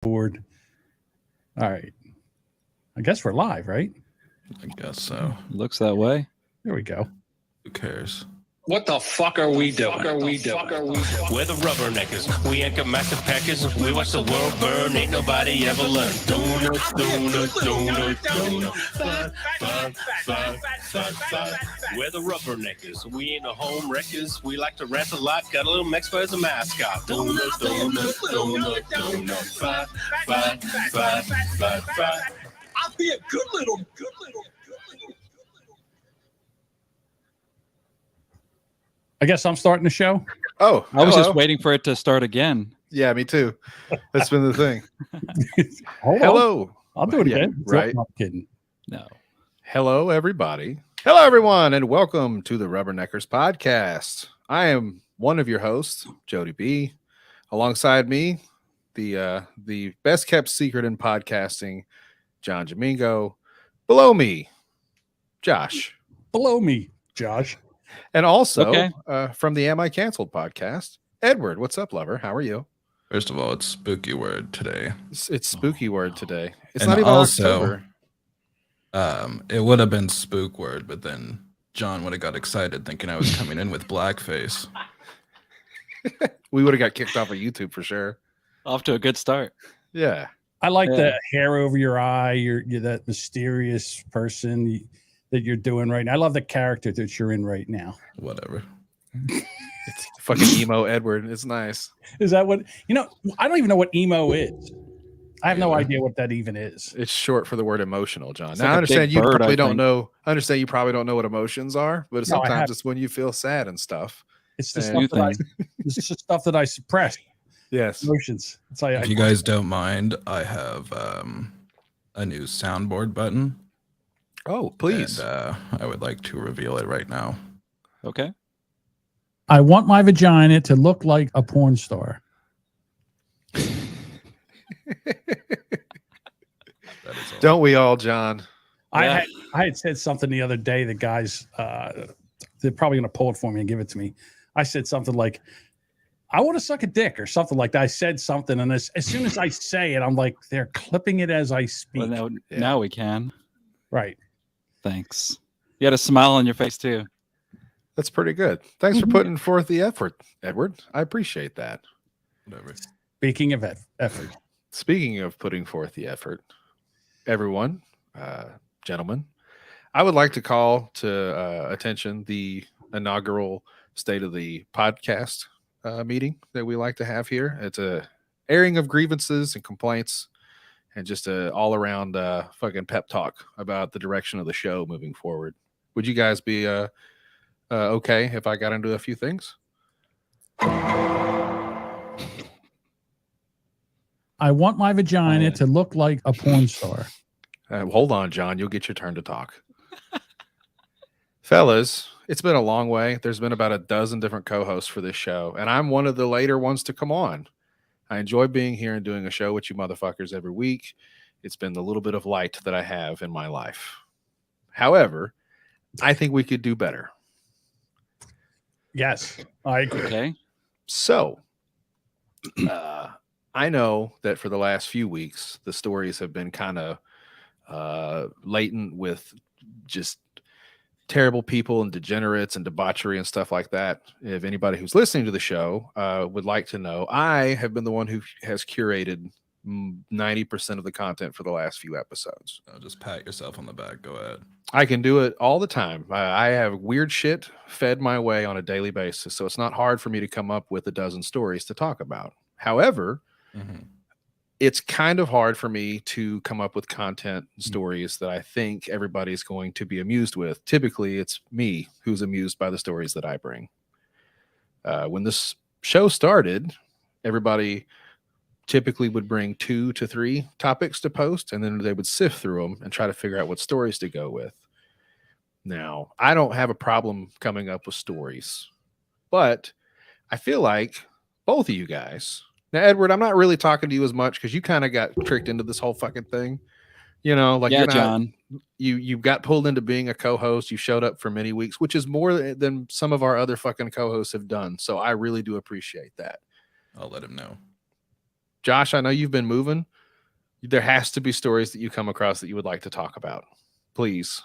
Board. All right. I guess we're live, right? I guess so. Looks that way. There we go. Who cares? What the fuck are we doing? We're the Rubberneckers. We ain't got massive packers. We watch the world burn. Ain't nobody ever learned. Donuts, donuts, donuts, donuts. Fun. We're the Rubberneckers. We ain't the home wreckers. We like to rant a lot. Got a little Mexico as a mascot. Donuts, donuts, donuts, donuts. Fun. I'll be a good little. I guess I'm starting the show. Oh, I was hello. just waiting for it to start again. Yeah, me too. That's been the thing. Hold on. Hello. I'll do it Yeah, again. right. No, I'm kidding. No. Hello, everybody. Hello, everyone, and welcome to the Rubberneckers podcast. I am one of your hosts, Jody B. Alongside me, the best kept secret in podcasting, John Jamingo. Below me, Josh. Below me, Josh. And also Okay. From the Am I Canceled podcast, Edward. What's up, lover? How are you? First of all, it's spooky word today. It's spooky word today. It's And not even also- October. It would have been spook word, but then John would have got excited thinking I was coming in with blackface. We would have got kicked off of YouTube for sure. Off to a good start. Yeah. I like Yeah. the hair over your eye. You're that mysterious person that you're doing right now. I love the character that you're in right now. Whatever. It's fucking emo Edward. It's nice. Is that what I don't even know what emo is. I have no Yeah. idea what that even is. It's short for the word emotional, John. It's Now like I a understand big you bird, probably I don't think. know. I understand you probably don't know what emotions are, but No, I sometimes have- it's when you feel sad and stuff. It's the And- stuff it's the stuff that I suppress. Yes. Emotions. It's like If you guys don't mind, I have a new soundboard button. Oh, please. And, I would like to reveal it right now. Okay. I want my vagina to look like a porn star. That is all. Don't we all, John? Yeah. I had said something the other day. The guys, they're probably going to pull it for me and give it to me. I said something like, I want to suck a dick or something like that. I said something. And as soon as I say it, I'm like, they're clipping it as I speak. Well, Yeah. now we can. Right. Thanks. You had a smile on your face too. That's pretty good. Thanks for putting forth the effort, Edward. I appreciate that. Whatever. Speaking of effort, Speaking of putting forth the effort, everyone, gentlemen, I would like to call to attention the inaugural State of the Podcast meeting that we like to have here. It's a airing of grievances and complaints and just a all around fucking pep talk about the direction of the show moving forward. Would you guys be okay if I got into a few things? I want my vagina yeah. to look like a porn star. Hold on, John. You'll get your turn to talk. Fellas, it's been a long way. There's been about a dozen different co-hosts for this show, and I'm one of the later ones to come on. I enjoy being here and doing a show with you motherfuckers every week. It's been the little bit of light that I have in my life. However, I think we could do better. Yes, I agree. Okay. So, I know that for the last few weeks, the stories have been kind of latent with just terrible people and degenerates and debauchery and stuff like that. If anybody who's listening to the show would like to know, I have been the one who has curated 90% of the content for the last few episodes. Just pat yourself on the back. Go ahead. I can do it all the time. I have weird shit fed my way on a daily basis, so it's not hard for me to come up with a dozen stories to talk about. However, Mhm. it's kind of hard for me to come up with content and stories that I think everybody's going to be amused with. Typically, it's me who's amused by the stories that I bring. When this show started, everybody typically would bring 2 to 3 topics to post, and then they would sift through them and try to figure out what stories to go with. Now, I don't have a problem coming up with stories, but I feel like both of you guys. Now, Edward, I'm not really talking to you as much because you kind of got tricked into this whole fucking thing. You know, like Yeah, you're not, John. you got pulled into being a co-host. You showed up for many weeks, which is more than some of our other fucking co-hosts have done. So I really do appreciate that. I'll let him know. Josh, I know you've been moving. There has to be stories that you come across that you would like to talk about. Please.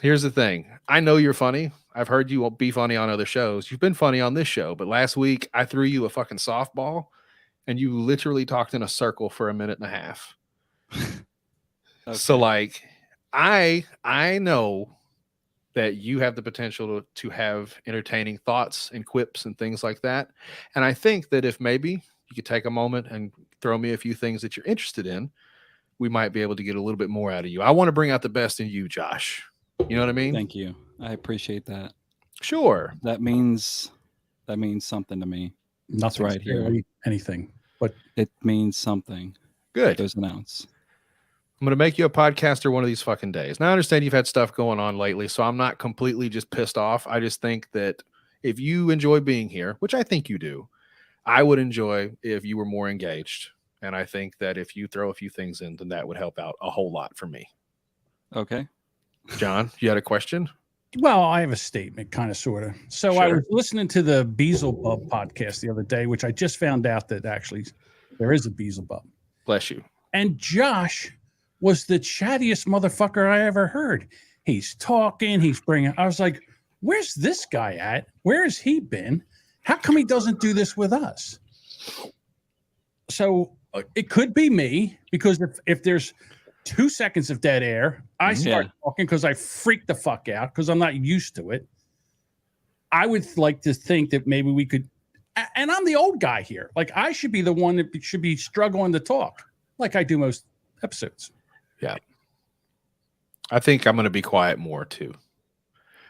Here's the thing. I know you're funny. I've heard you be funny on other shows. You've been funny on this show, but last week I threw you a fucking softball and you literally talked in a circle for a minute and a half. Okay. So like I know that you have the potential to have entertaining thoughts and quips and things like that. And I think that if maybe you could take a moment and throw me a few things that you're interested in, we might be able to get a little bit more out of you. I want to bring out the best in you, Josh. You know what I mean? Thank you. I appreciate that. Sure. That means something to me. Nothing right here. really anything, but It means something. Good. There's an ounce. I'm going to make you a podcaster one of these fucking days. Now, I understand you've had stuff going on lately, so I'm not completely just pissed off. I just think that if you enjoy being here, which I think you do, I would enjoy if you were more engaged. And I think that if you throw a few things in, then that would help out a whole lot for me. Okay. John, you had a question? well, I have a statement, kind of, sort of. So I Sure. was listening to the Beelzebub podcast the other day, which I just found out that actually there is a Beelzebub. Bless you. And Josh was the chattiest motherfucker I ever heard. He's talking, he's bringing. I was like, where's this guy at? Where has he been? How come he doesn't do this with us? So it could be me, because if there's 2 seconds of dead air, I start talking because I freak the fuck out because I'm not used to it. I would like to think that maybe we could, and I'm the old guy here. Like, I should be the one that should be struggling to talk like I do most episodes. Yeah. I think I'm going to be quiet more too.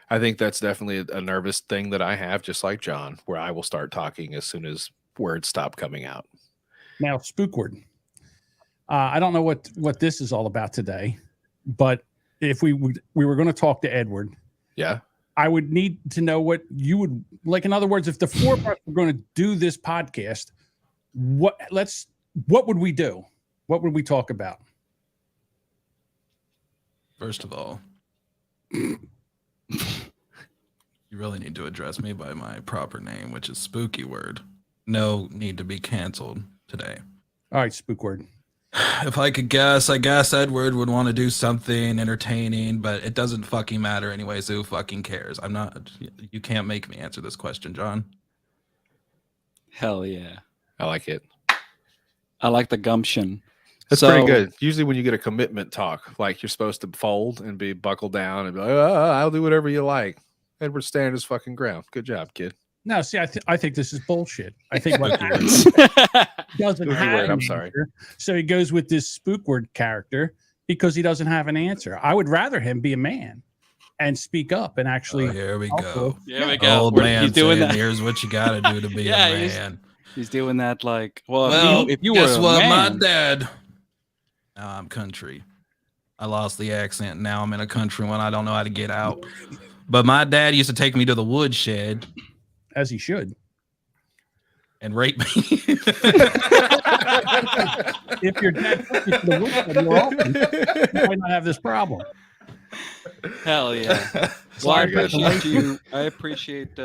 I think that's definitely a nervous thing that I have, just like John, where I will start talking as soon as words stop coming out. Now, spook word. I don't know what this is all about today, but if we were going to talk to Edward, Yeah. I would need to know what you would like. In other words, if the four of us were going to do this podcast, what would we do? What would we talk about? First of all, you really need to address me by my proper name, which is Spooky Word. No need to be canceled today. All right, spook word. If I could guess, I guess Edward would want to do something entertaining, but it doesn't fucking matter anyways. Who fucking cares? You can't make me answer this question, John. Hell yeah. I like it. I like the gumption. That's So- pretty good. Usually when you get a commitment talk, like you're supposed to fold and be buckled down and be like, I'll do whatever you like. Edward's standing his fucking ground. Good job, kid. No, see, I think this is bullshit. I think what Spooky word. doesn't Spooky have word, an I'm sorry. answer, so he goes with this spook word character because he doesn't have an answer. I would rather him be a man and speak up and actually. Oh, here we also- go. There we go. Old We're- man he's doing saying, that. here's what you got to do to be Yeah, a he's- man. He's doing that like, well, Well, if you guess were a what? man, My dad. Now I'm country. I lost the accent. Now I'm in a country one I don't know how to get out. But my dad used to take me to the woodshed as he should. and rape me. If your dad took you to the woodshed more often, you might not have this problem. hell yeah. Well, I Sorry, guys. appreciate you. I appreciate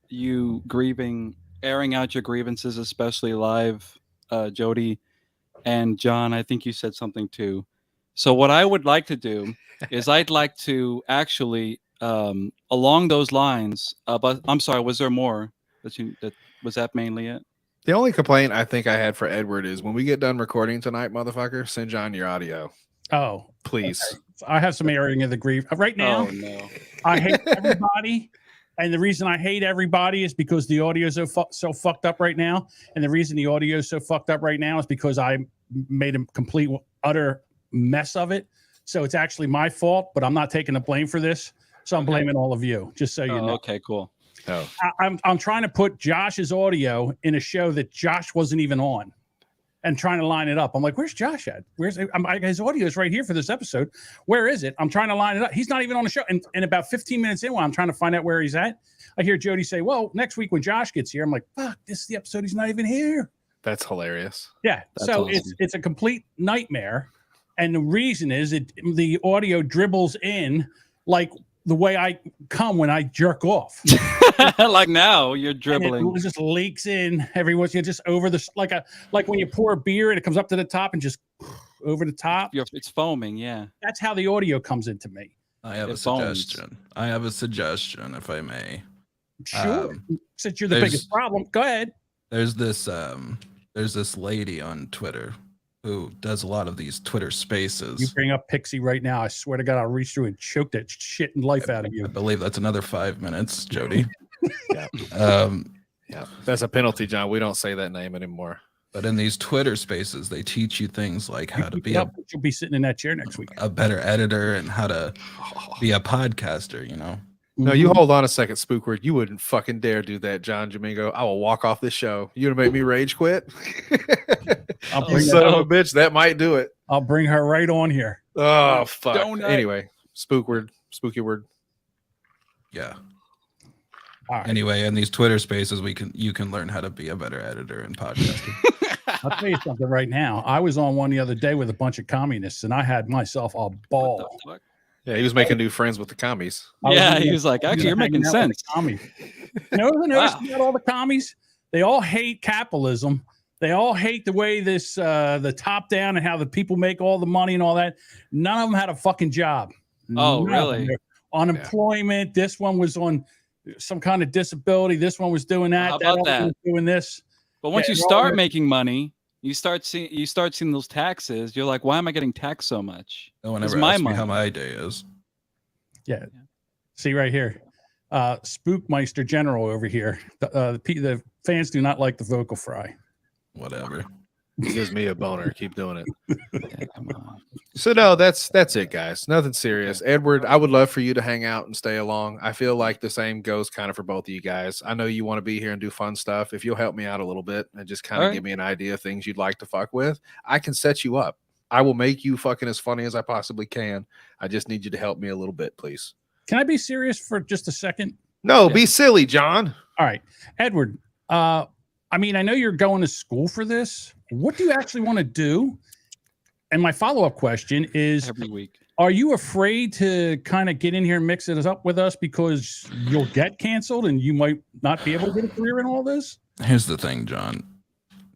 you airing out your grievances, especially live, Jody and John. I think you said something too. So what I would like to do is I'd like to actually, along those lines. But I'm sorry, was there more? Was that mainly it? The only complaint I think I had for Edward is when we get done recording tonight, motherfucker, send John your audio, Oh, please. I have some airing of the grief right now. Oh no. I hate everybody, and the reason I hate everybody is because the audio is so fucked up right now. And the reason the audio is so fucked up right now is because I made a complete utter mess of it. So it's actually my fault, but I'm not taking the blame for this. So I'm blaming all of you, just so you know. Okay, cool. Oh, I'm trying to put Josh's audio in a show that Josh wasn't even on, and trying to line it up. I'm like, where's Josh at? His audio is right here for this episode. Where is it? I'm trying to line it up. He's not even on the show. And about 15 minutes in, while I'm trying to find out where he's at, I hear Jody say, well, next week when Josh gets here, I'm like, fuck, this is the episode. He's not even here. that's hilarious. Yeah. That's So awesome. it's a complete nightmare. And the reason is the audio dribbles in like the way I come when I jerk off. Like now you're And dribbling. it just leaks in every once. You're just over the like when you pour a beer and it comes up to the top and just over the top. It's foaming. Yeah. That's how the audio comes into me. I have a It foams. suggestion. I have a suggestion, if I may. Sure. Since you're the there's- biggest problem, go ahead. There's this lady on Twitter who does a lot of these Twitter You spaces. bring up Pixie right now. I swear to God, I'll reach through and choke that shit and life out of I you. believe that's another 5 minutes, Jody. Yeah. Yeah, that's a penalty, John. We don't say that name anymore. But in these Twitter spaces, they teach you things like how to Keep be it up, you'll be sitting in that chair next week. a better editor and how to be a podcaster, you know? No, you hold on a second, Spookward. You wouldn't fucking dare do that, John Domingo. I will walk off this show. You gonna make me rage quit? I'll You bring, son of a bitch. That might do it. I'll bring her right on here. Oh fuck. Donut. Anyway, Spookward, spooky word. Yeah. All right. Anyway, in these Twitter spaces, you can learn how to be a better editor and podcaster. I'll tell you something right now. I was on one the other day with a bunch of communists, and I had myself a What ball. the fuck? Yeah, he was making new friends with the commies. I was Yeah, hanging he out- was like, I was actually, you're hanging making out with sense. the commies. You know who noticed Wow. about all the commies? They all hate capitalism. They all hate the way this the top down and how the people make all the money and all that. None of them had a fucking job. Oh, None of them. really? They're unemployment. This one was on some kind of disability. This one was doing that. How that about other one that? was doing this. But once Yeah, you they're all start rich. making money, you start seeing those taxes. You're like, why am I getting taxed so much? No one It's ever my asked me how money. my day is. Yeah. See right here. Spookmeister General over here. The fans do not like the vocal fry. Whatever. He gives me a boner. Keep doing it. Yeah, come on. So no, that's it, guys. Nothing serious. Edward, I would love for you to hang out and stay along. I feel like the same goes kind of for both of you guys. I know you want to be here and do fun stuff. If you'll help me out a little bit and just kind of All right. give me an idea of things you'd like to fuck with, I can set you up. I will make you fucking as funny as I possibly can. I just need you to help me a little bit, please. Can I be serious for just a second? No, Yeah. be silly, John. All right, Edward. I mean, I know you're going to school for this. What do you actually want to do? And my follow-up question is, Every week. are you afraid to kind of get in here and mix it up with us because you'll get canceled and you might not be able to get a career in all this? Here's the thing, John.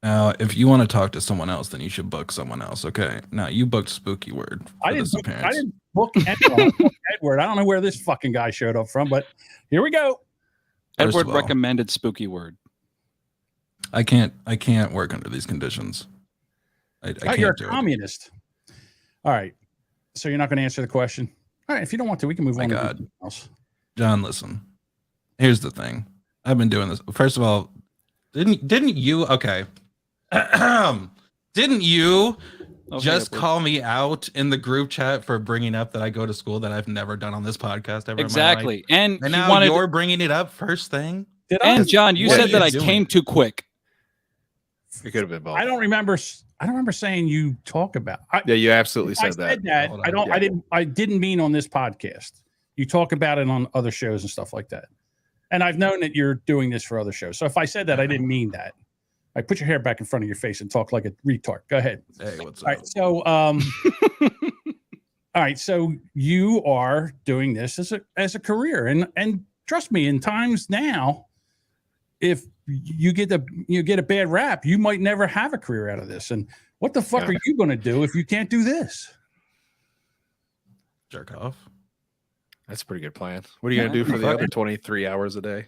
Now, if you want to talk to someone else, then you should book someone else. Okay. Now, you booked Spooky Word for this I appearance. didn't book anyone. I booked Edward. I don't know where this fucking guy showed up from, but here we go. First Edward of all, recommended Spooky Word. I can't work under these conditions. I Oh, can't you're a do it. communist. All right. So you're not going to answer the question? All right. If you don't want to, we can move My on to God. something else. John, listen. Here's the thing. I've been doing this. First of all, didn't you? Okay. Didn't you Okay, just Edward. call me out in the group chat for bringing up that I go to school that I've never done on this podcast ever? in my life? Exactly. And And he now wanted, you're bringing it up first thing. Did I? and John, you What are said that you I doing? came too quick. It could have been both. I don't remember. I don't remember saying you talk about. Yeah, you absolutely I said that. said that. Hold I on. don't. Yeah. I didn't mean on this podcast. You talk about it on other shows and stuff like that. And I've known that you're doing this for other shows. So if I said that, I didn't mean that. I put your hair back in front of your face and talk like a retard. Go ahead. Hey, what's All up? right. So, all right. So you are doing this as a career, and trust me, in times now, if you get a bad rap, you might never have a career out of this. And what the fuck Yeah. are you going to do if you can't do this? Jerk off. That's a pretty good plan. What are you going to Yeah. do for the other 23 hours a day?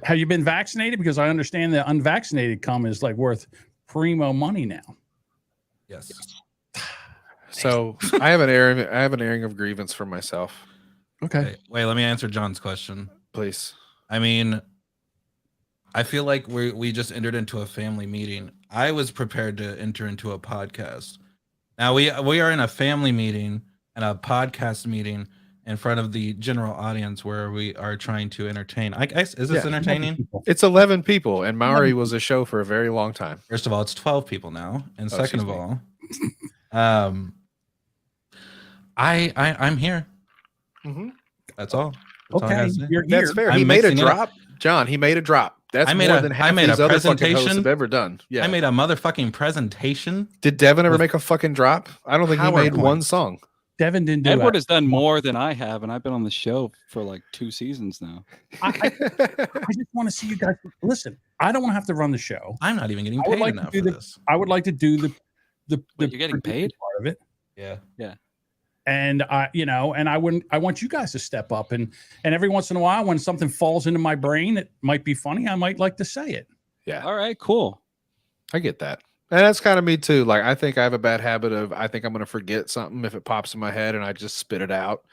Have you been vaccinated? Because I understand that unvaccinated cum is like worth primo money now. Yes. So I have an airing of grievance for myself, Okay. Hey, wait, let me answer John's question. please. I mean, I feel like we just entered into a family meeting. I was prepared to enter into a podcast. Now we are in a family meeting and a podcast meeting in front of the general audience where we are trying to entertain. I guess is this Yeah. entertaining? It's 11 people, and Maori was a show for a very long time. First of all, it's 12 people now, and Oh, second of excuse all, I'm here. That's all. That's all I Okay. gotta say. You're here. That's fair. I'm He made a mixing it up. drop, John. He made a drop. That's I made more a- than I half made these a other fucking hosts presentation. have ever done. Yeah. I made a motherfucking presentation. Did Devin ever with make a fucking drop? I don't think he made PowerPoint. one song. Devin didn't do Edward it. has done more than I have, and I've been on the show for like 2 seasons now. I just want to see you guys. Listen, I don't want to have to run the show. I'm not even getting I would paid like to enough do for the- this. I would like to do the Wait, you're getting producing paid? part of it. Yeah. And I want you guys to step up and every once in a while when something falls into my brain that might be funny, I might like to say it. Yeah, All right, cool. I get that. And that's kind of me too. Like, I think I have a bad habit of, I think I'm going to forget something if it pops in my head and I just spit it out.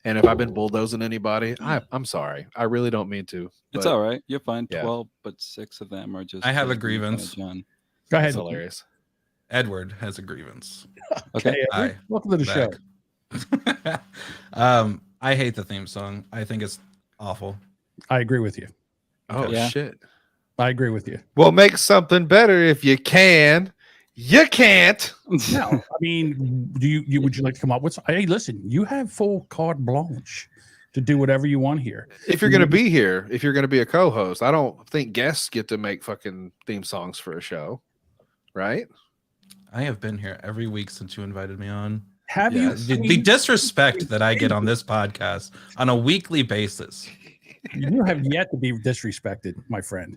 And if I've been bulldozing anybody, I'm sorry. I really don't mean to. It's but all right. You're fine. Yeah. 12, but 6 of them are just. I have a just making fun of grievance. John. Go It's ahead. hilarious. Edward has a grievance. Okay. Hey, Hi. welcome to the show. Back. I hate the theme song. I think it's awful. I agree with you. Oh, Yeah. shit. I agree with you. Well, make something better if you can. You can't. No, I mean, would you like to come up with? Hey, listen, you have full carte blanche to do whatever you want here. If you're going to be here, if you're going to be a co-host, I don't think guests get to make fucking theme songs for a show, right? I have been here every week since you invited me on. Have Yeah, The disrespect that I get on this podcast on a weekly basis. you have yet to be disrespected, my friend.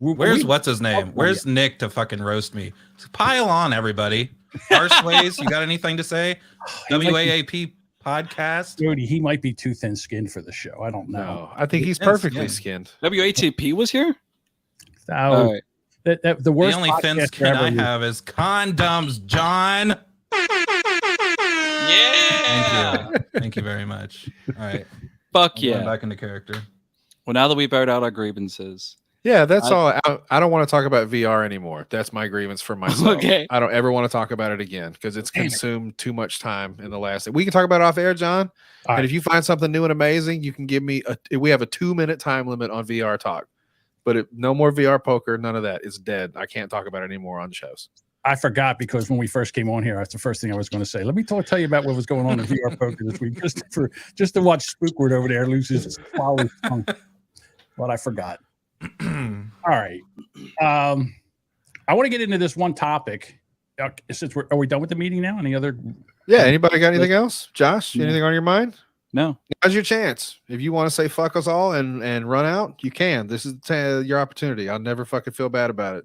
Where's what's his name? Where's Nick to fucking roast me? Pile on, everybody. Arseways, you got anything to say? WAAP podcast. Jody, he might be too thin-skinned for the show. I don't know. No, I think he's Thin perfectly skin. skinned. WATP was here? So, All right. the worst. The only thin podcast skin I ever. have is condoms, John. Yeah. Thank you very much. All right. Fuck I'm going yeah. back into character. Well, now that we've aired out our grievances. Yeah, that's all. I don't want to talk about VR anymore. That's my grievance for myself. Okay. I don't ever want to talk about it again because it's Damn it. consumed too much time in the last. We can talk about it off air, John. All And right. if you find something new and amazing, you can give me we have a 2-minute time limit on VR talk. But no more VR poker, none of that. It's dead. I can't talk about it anymore on the shows. I forgot because when we first came on here, that's the first thing I was going to say. Let me tell you about what was going on in VR poker this week, just to watch Spookward over there lose his swallow his tongue. But I forgot. All right. I want to get into this one topic. Since are we done with the meeting now? Any other? Yeah. Anybody got anything else? Josh, No. anything on your mind? No. Now's your chance. If you want to say fuck us all and run out, you can. This is your opportunity. I'll never fucking feel bad about it.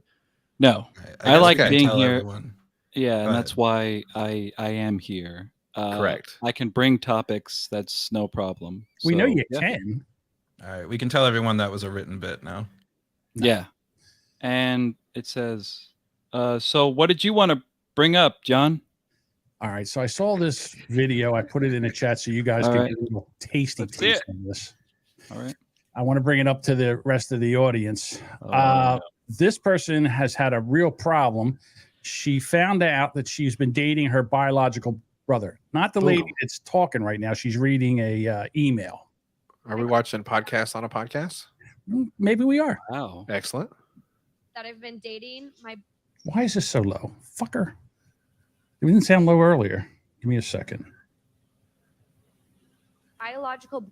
No. I guess like can being tell here. everyone. Yeah, Go and that's why I am here. Correct. I can bring topics. That's no problem. We know So, you yeah. can. All right. We can tell everyone that was a written bit now. Yeah. And it says, so what did you want to bring up, John? All right. So I saw this video. I put it in the chat so you guys All can right. get a little tasty Let's taste see of this. All right. I want to bring it up to the rest of the audience. This person has had a real problem. She found out that she's been dating her biological brother, not the lady that's talking right now. She's reading a email. Are we watching podcasts on a podcast? Maybe we are. Wow. Excellent. That I've been dating my Why is this so low? Fucker. It didn't sound low earlier. Give me a second. biological.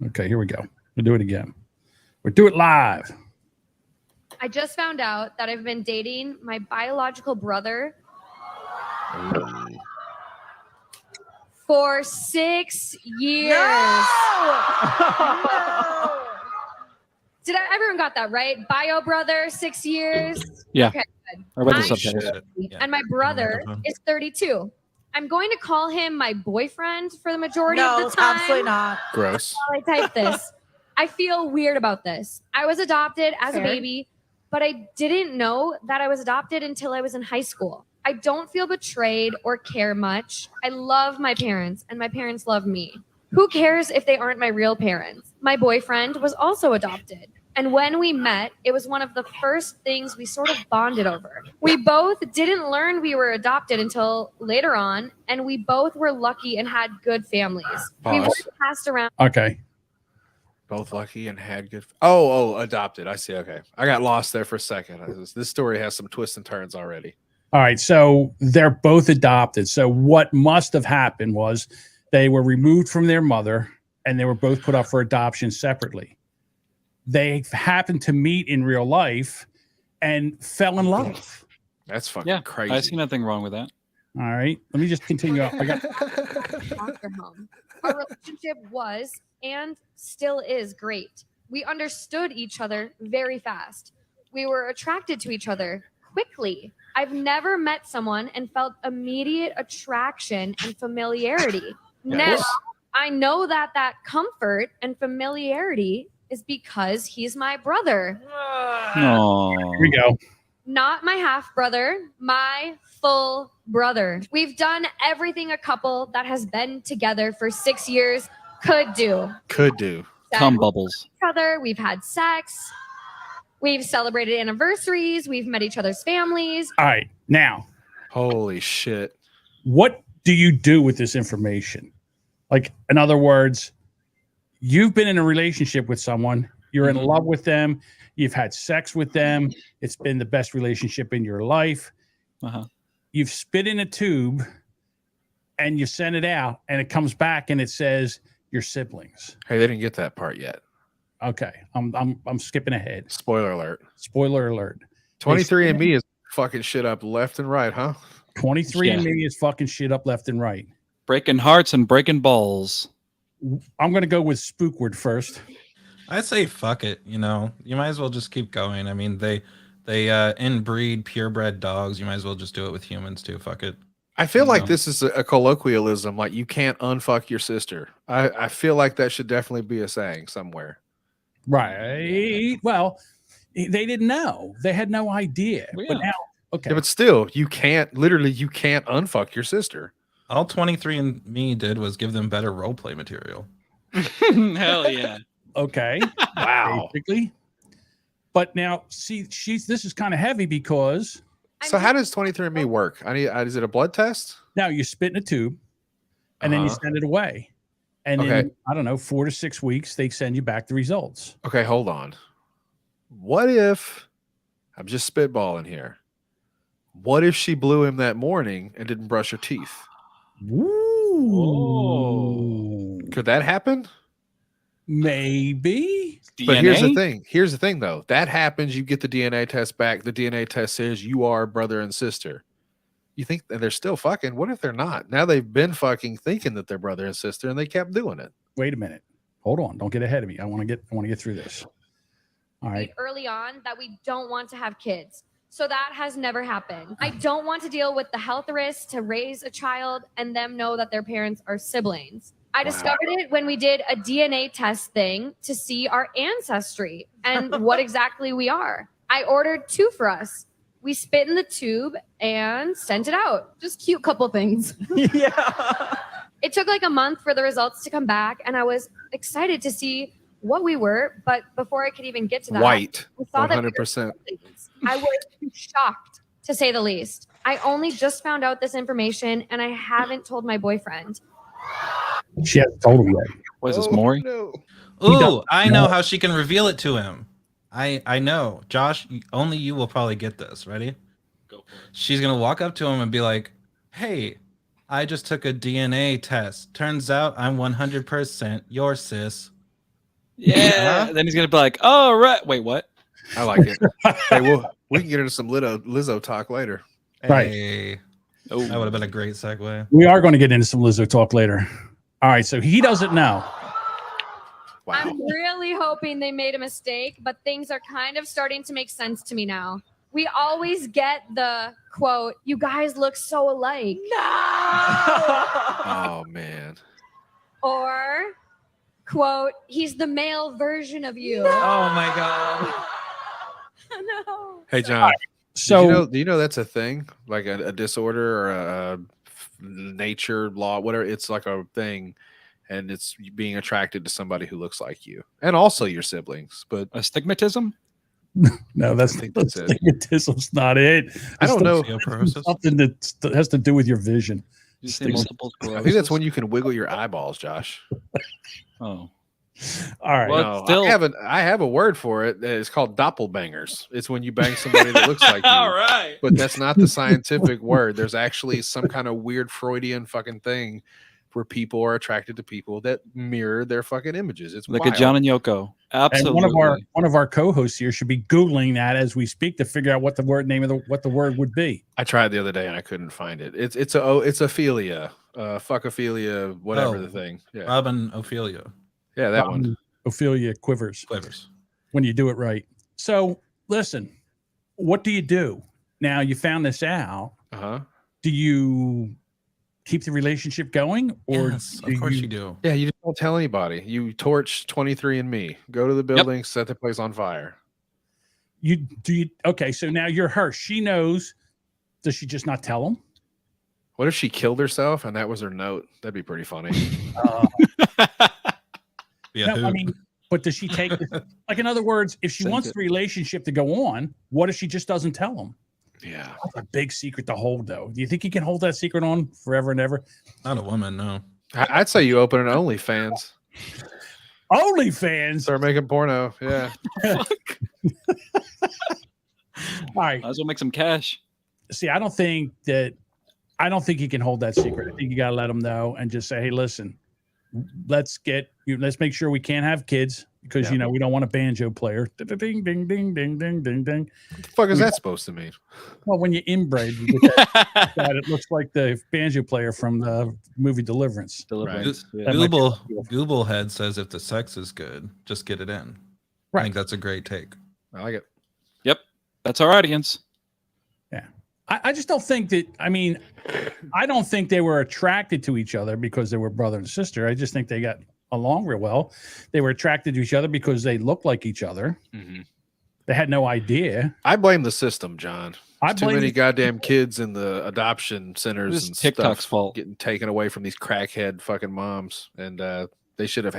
Okay, here we go. We'll do it again. We'll do it live. I just found out that I've been dating my biological brother for 6 years. Did everyone got that right? Bio brother, 6 years. Yeah. Okay, I read the I- subtitles. Shit. and my brother microphone. is 32. I'm going to call him my boyfriend for the majority No, of the time. absolutely not. Gross. While I type this. I feel weird about this. I was adopted as a Fair. baby, but I didn't know that I was adopted until I was in high school. I don't feel betrayed or care much. I love my parents, and my parents love me. Who cares if they aren't my real parents? My boyfriend was also adopted. And when we met, it was one of the first things we sort of bonded over. We both didn't learn we were adopted until later on, and we both were lucky and had good families. We were Pause. passed around. Okay. Both lucky and had good. Oh, adopted. I see. Okay. I got lost there for a second. This story has some twists and turns already. All right. So they're both adopted. So what must have happened was they were removed from their mother and they were both put up for adoption separately. They happened to meet in real life and fell in love. That's fucking Yeah. crazy. I see nothing wrong with that. All right. Let me just continue. I got foster home. Our relationship was and still is great. We understood each other very fast. We were attracted to each other quickly. I've never met someone and felt immediate attraction and familiarity. Now, I know that comfort and familiarity is because he's my brother. No. Here we go. Not my half brother, my full brother. We've done everything a couple that has been together for 6 years could do. Could do. Cum bubbles. Each other, we've had sex, we've celebrated anniversaries, we've met each other's families. All right. Now, Holy shit. what do you do with this information? Like, in other words, you've been in a relationship with someone, you're in love with them, you've had sex with them, it's been the best relationship in your life. You've spit in a tube and you send it out and it comes back and it says your siblings. Hey, they didn't get that part yet. Okay. I'm skipping ahead. Spoiler alert. Spoiler alert. 23andMe is fucking shit up left and right, huh? 23andMe is fucking shit up left and right. Breaking hearts and breaking balls. I'm going to go with Spookward first. I'd say fuck it. You know, you might as well just keep going. I mean, they inbreed purebred dogs. You might as well just do it with humans too. Fuck it. I feel like this is a colloquialism. Like, you can't unfuck your sister. I feel like that should definitely be a saying somewhere. Right. Well, they didn't know. They had no idea. Well, But yeah. now, okay. Yeah, but still, you can't unfuck your sister. All 23andMe did was give them better roleplay material. Hell yeah. Okay. Wow. Basically. But now, see, this is kind of heavy because So how does 23andMe work? Is it a blood test? now you spit in a tube and then you send it away. And Okay. in, I don't know, 4 to 6 weeks, they send you back the results. Okay, hold on. What if I'm just spitballing here? What if she blew him that morning and didn't brush her teeth? Ooh. Could that happen? Maybe. But here's the DNA? thing. Here's the thing, though. That happens. You get the DNA test back. The DNA test says you are brother and sister. You think that they're still fucking? What if they're not? Now they've been fucking thinking that they're brother and sister, and they kept doing it. Wait a minute. Hold on. Don't get ahead of me. I want to get through this. All right. Early on that we don't want to have kids. So that has never happened. I don't want to deal with the health risks to raise a child and them know that their parents are siblings. I discovered it when we did a DNA test thing to see our ancestry and what exactly we are. I ordered 2 for us. We spit in the tube and sent it out. Just cute couple things. Yeah. It took like a month for the results to come back, and I was excited to see what we were. But before I could even get to that, White, we saw that we were 100%. siblings. I was shocked, to say the least. I only just found out this information, and I haven't told my boyfriend. She hasn't told him yet. What is this, Maury? No. Ooh, I know how she can reveal it to him. I know. Josh, only you will probably get this. Ready? Go for it. She's going to walk up to him and be like, hey, I just took a DNA test. Turns out I'm 100% your sis. Yeah. Then he's gonna be like, "Oh right, wait, what?" I like it. Hey, we can get into some Lizzo talk later. Right. Hey, Oh, that would have been a great segue. We are going to get into some Lizzo talk later. All right. So he doesn't know. Wow. I'm really hoping they made a mistake, but things are kind of starting to make sense to me now. We always get the quote, "You guys look so alike," Oh man. or quote, "He's the male version of you." Oh my god. No. Hey John. So do you know that's a thing, like a disorder or a nature law, whatever? It's like a thing, and it's being attracted to somebody who looks like you, and also your siblings. But astigmatism. no, that's I think that's it. stigmatism's not it. I don't know. Osteoporosis? Something that has to do with your vision. You say multiple I think that's sclerosis? when you can wiggle your eyeballs, Josh. Oh, All right. Well, No, still- I have a word for it. It's called doppelbangers. It's when you bang somebody that looks like you. All right. But that's not the scientific word. There's actually some kind of weird Freudian fucking thing where people are attracted to people that mirror their fucking images. It's like wild. a John and Yoko. And Absolutely. one of our co-hosts here should be googling that as we speak to figure out what the word would be. I tried the other day and I couldn't find it. It's a philia. Fuckophilia, whatever Oh. the thing. Yeah, Robin Ophelia yeah, that one. Ophelia Quivers. Quivers. When you do it right. So listen, what do you do? Now you found this out. Do you keep the relationship going? Or Yes, of course you do. Yeah, you just don't tell anybody. You torch 23andMe. Go to the building, set the place on fire. Okay, so now you're her. She knows. Does she just not tell him? What if she killed herself and that was her note? That'd be pretty funny. Yeah, No, I mean, but does she take this? Like, in other words, if she wants the relationship to go on, what if she just doesn't tell him? Yeah. That's a big secret to hold, though. Do you think you can hold that secret on forever and ever? Not a woman, no. I'd say you open an OnlyFans. OnlyFans? Start making porno. Yeah. All right. Might as well make some cash. See, I don't think you can hold that secret. I think you got to let them know and just say, hey, listen, let's make sure we can't have kids because, we don't want a banjo player. Ding, ding, ding, ding, ding, ding, ding. What the fuck is that supposed to mean? Well, when you inbred, you get that, it looks like the banjo player from the movie Deliverance. Google Head says if the sex is good, just get it in. Right. I think that's a great take. I like it. Yep. That's our audience. Yeah. I just don't think that, I don't think they were attracted to each other because they were brother and sister. I just think they got along real well. They were attracted to each other because they looked like each other. Mm-hmm. They had no idea. I blame the system, John. Too many goddamn kids in the adoption centers and TikTok's fault getting taken away from these crackhead fucking moms. And they should have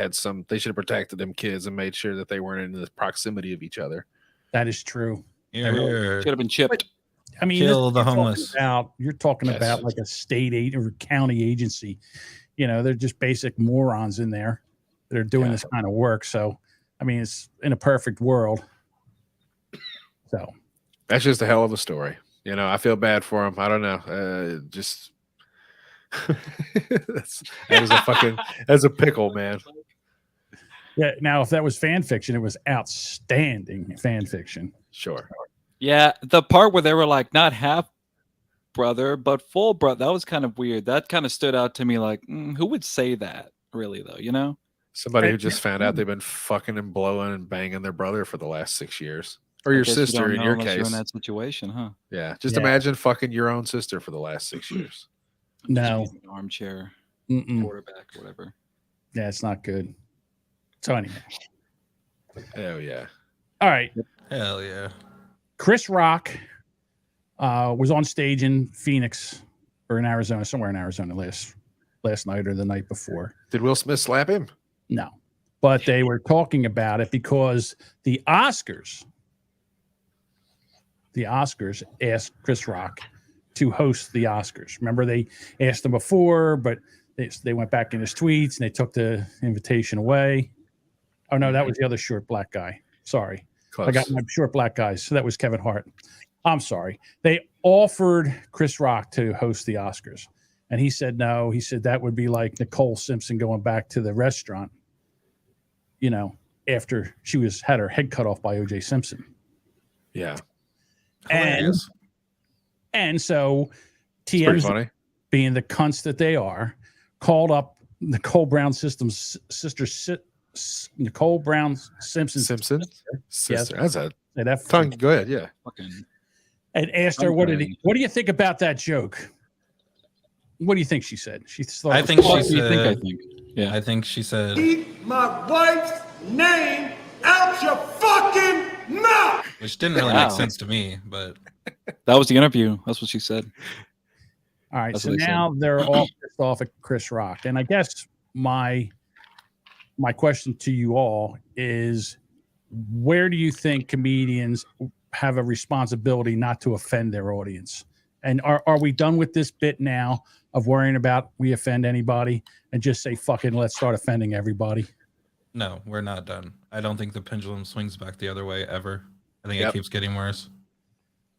protected them kids and made sure that they weren't in the proximity of each other. That is true. Should have been chipped. Kill the homeless. You're talking about like a state or county agency. They're just basic morons in there that are doing this kind of work. So, it's in a perfect world. So that's just a hell of a story. I feel bad for him. I don't know. That's a pickle, man. Yeah. Now, if that was fan fiction, it was outstanding fan fiction. Sure. Yeah, the part where they were like not half brother but full brother, that was kind of weird. That kind of stood out to me. Like, who would say that? Really, though, somebody who just found out they've been fucking and blowing and banging their brother for the last 6 years, or your sister in your case. You're in that situation, huh? Yeah, just imagine fucking your own sister for the last 6 years. No armchair quarterback, whatever. Yeah, it's not good. So anyway, hell yeah. All right, hell yeah. Chris Rock was on stage in Phoenix or in Arizona, somewhere in Arizona last night or the night before. Did Will Smith slap him? No, but they were talking about it because the Oscars asked Chris Rock to host the Oscars. Remember, they asked him before, but they went back in his tweets and they took the invitation away. Oh no, that was the other short black guy. Sorry. Close. I got my short black guys. So that was Kevin Hart. I'm sorry. They offered Chris Rock to host the Oscars. And he said no. He said that would be like Nicole Simpson going back to the restaurant, after she had her head cut off by O.J. Simpson. Yeah. And so TMZ, being the cunts that they are, called up Nicole Brown Simpson's sister. Sister. Yes. That's a tongue. Go ahead. Yeah. And asked her, what do you think about that joke? What do you think she said? I think she said, keep my wife's name out your fucking mouth. Which didn't really make sense to me, but that was the interview. That's what she said. All right. So now they're all pissed off at Chris Rock. And I guess my question to you all is, where do you think comedians have a responsibility not to offend their audience? And are we done with this bit now of worrying about we offend anybody and just say, fucking let's start offending everybody? No, we're not done. I don't think the pendulum swings back the other way ever. I think it keeps getting worse.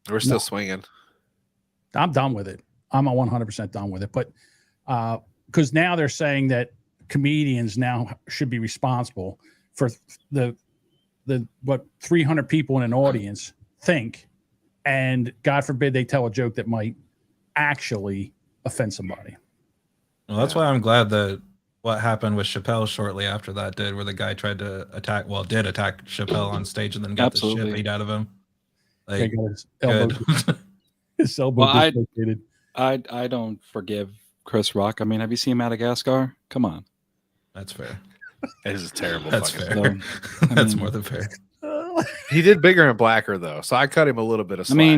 We're still swinging. I'm done with it. I'm 100% done with it. But because now they're saying that comedians now should be responsible for the what 300 people in an audience think, and God forbid they tell a joke that might actually offend somebody. Well, that's Yeah. why I'm glad that what happened with Chappelle shortly after that did, where the guy tried to did attack Chappelle on stage and then got the shit Absolutely. beat out of him. They Like, got his elbow, good. his elbow Well, dislocated. I don't forgive Chris Rock. I mean, have you seen Madagascar? Come on. That's fair. This is terrible. That's fucking fair. thing. I That's mean- more than fair. He did Bigger and Blacker though, so I cut him a little bit of I slack. mean,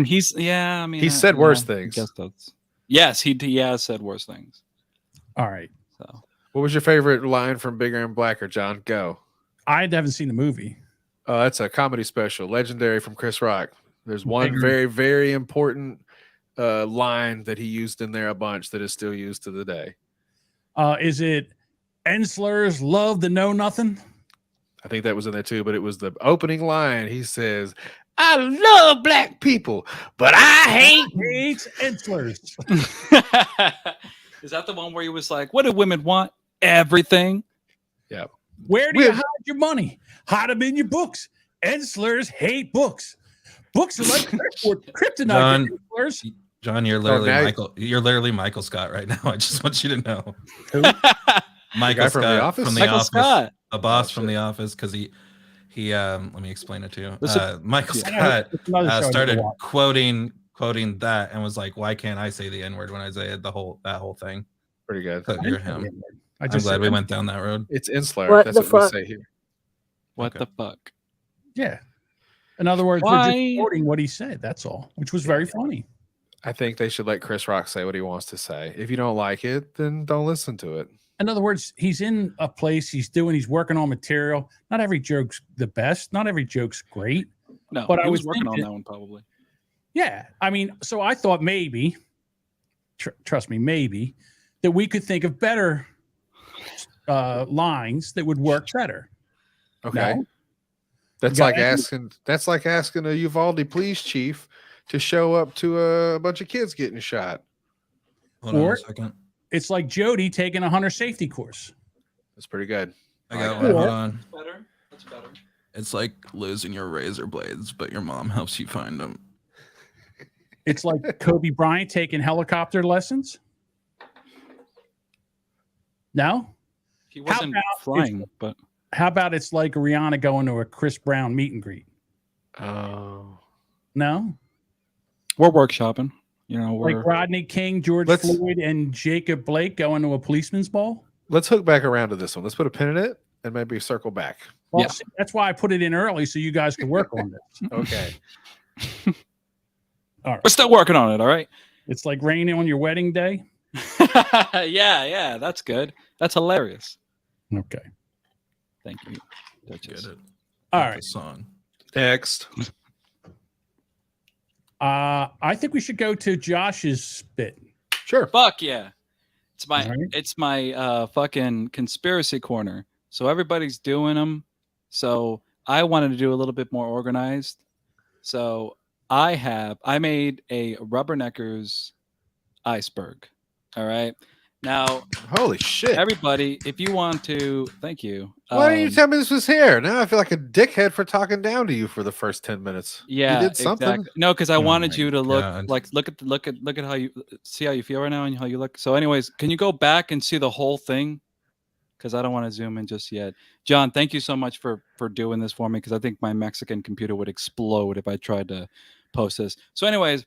I mean, He said you worse know, I things. guess that's yes, he has said worse things. All right. So What was your favorite line from Bigger and Blacker, John? Go. I haven't seen the movie. That's a comedy special, legendary from Chris Rock. There's one Bigger- very, very important line that he used in there a bunch that is still used to the day. Is it Ensler's love the know nothing? I think that was in there too, but it was the opening line. He says, "I love black people, but I hate." Hates Ensler's. is that the one where he was like, "What do women want? Everything." Where do you With- hide your money? Hide them in your books. Ensler's hate books. Books are like kryptonite. John- to Ensler's. John, you're literally now- Michael. You're literally Michael Scott right now. I just want you to know. Michael guy from The Scott Office? from The Michael Office, Scott. a boss Oh, from shit. The Office, because he let me explain it to you. Listen- Michael I know, Scott it's another show I need to started watch. quoting that and was like, "Why can't I say the N word when I say that whole thing?" Pretty good. But you're him. I I'm just glad said we that. went down that road. It's Ensler. What That's the what fuck? we say here. What Okay. the fuck? Yeah. In other words, we're Why- just quoting what he said. That's all, which was very funny. I think they should let Chris Rock say what he wants to say. If you don't like it, then don't listen to it. In other words, he's in a place, he's working on material. Not every joke's the best. Not every joke's great. No, But he I was was working on thinking- that one probably. Yeah. I mean, so I thought maybe, trust me, maybe that we could think of better lines that would work better. Okay. No? That's You got like any- asking a Uvalde police chief to show up to a bunch of kids getting shot. Hold on Or- a second. It's like Jody taking a hunter safety course. That's pretty good. I got Or- one. Hold on. Better. That's better. It's like losing your razor blades, but your mom helps you find them. It's like Kobe Bryant taking helicopter lessons. No? He wasn't about flying, but How about it's like Rihanna going to a Chris Brown meet and greet? Oh. No? we're workshopping. You know, we're Like Rodney King, George Let's- Floyd, and Jacob Blake going to a policeman's ball? Let's hook back around to this one. Let's put a pin in it and maybe circle back. Well, Yeah. see, that's why I put it in early so you guys could work on this. Okay. All right. we're still working on it. All right. It's like raining on your wedding day. yeah, that's good. That's hilarious. Okay. Thank you. Get Duchess. it? All Not right. the song. Next. I think we should go to Josh's spit. Sure. Fuck yeah. It's my All right. it's my fucking conspiracy corner. So everybody's doing them. So I wanted to do a little bit more organized. So I made a Rubberneckers iceberg. All right. Now Holy shit. everybody, if you want to, thank you. Why didn't you tell me this was here? Now I feel like a dickhead for talking down to you for the first 10 minutes. Yeah, You did something. exactly. No, because I Oh wanted my you to look God. like look at how you see how you feel right now and how you look. So, anyways, can you go back and see the whole thing? Because I don't want to zoom in just yet. John, thank you so much for doing this for me. Because I think my Mexican computer would explode if I tried to post this. So, anyways,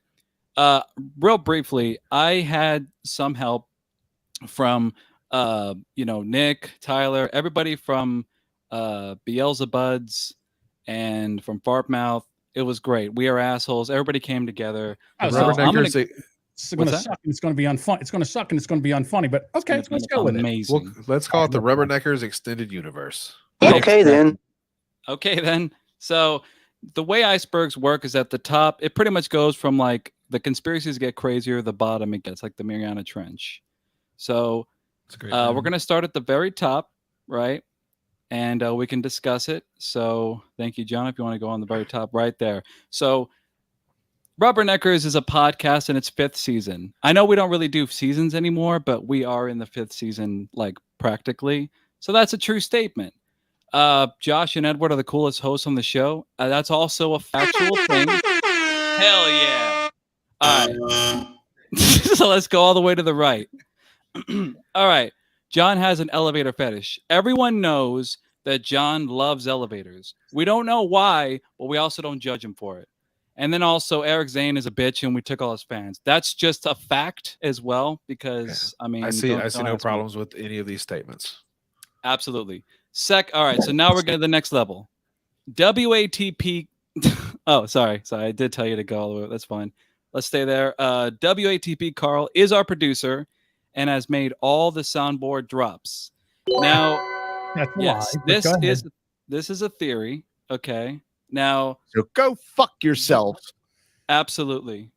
real briefly, I had some help from Nick, Tyler, everybody from Beelzebuds and from Fartmouth. It was great. We are assholes. Everybody came together. Oh, So so I'm gonna- Rubberneckers, It's going to What's that? suck and it's going to be unfun. It's going to suck and it's going to be unfunny. But okay, it's let's gonna go with be it. amazing. let's call it the Rubberneckers Extended Universe. Okay, then. Okay, then. So the way icebergs work is at the top, it pretty much goes from like the conspiracies get crazier, the bottom it gets like the Mariana Trench. So It's a great. we're name. going to start at the very top, right? And we can discuss it. So thank you, John, if you want to go on the very top right there. So Rubberneckers is a podcast in its 5th season. I know we don't really do seasons anymore, but we are in the 5th season, like practically. So that's a true statement. Josh and Edward are the coolest hosts on the show. That's also a factual thing. Hell yeah. All right. So let's go all the way to the right. All right. John has an elevator fetish. Everyone knows that John loves elevators. We don't know why, but we also don't judge him for it. And then also, Eric Zane is a bitch, and we took all his fans. That's just a fact as well, because I mean, I see don't no ask me. problems with any of these statements. Absolutely. All right. So now we're going to the next level. WATP. Oh, sorry. I did tell you to go all the way. That's fine. Let's stay there. WATP Carl is our producer and has made all the soundboard drops. Now, That's a yes, lie, but go ahead. this is a theory. Okay. Now, So go fuck yourselves. absolutely.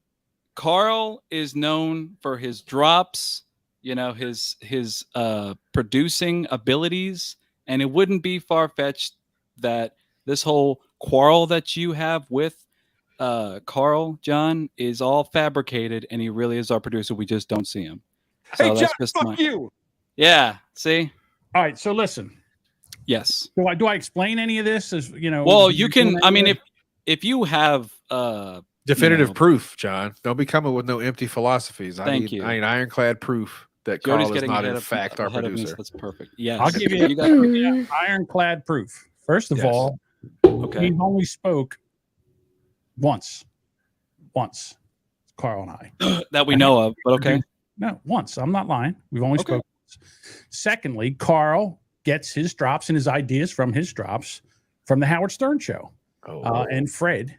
Carl is known for his drops, his producing abilities, and it wouldn't be far-fetched that this whole quarrel that you have with Carl, John, is all fabricated, and he really is our producer. We just don't see him. So Hey, that's John, just fuck you. Yeah. See. All right. So listen. Yes. Do I explain any of this? As you know. Well, you can. I mean, if you have definitive proof, John, don't be coming with no empty philosophies. I Thank need you. ironclad proof that Jody's Carl is getting not ahead in of- fact our ahead of me, so producer. that's perfect. Yes. I'll give you, You got- ironclad proof. First of Yes. all, Okay. he only spoke once. Carl and I. that we know of, but okay. No, once. I'm not lying. We've only Okay. spoken once. Secondly, Carl gets his drops and his ideas from his drops from the Howard Stern show. And Fred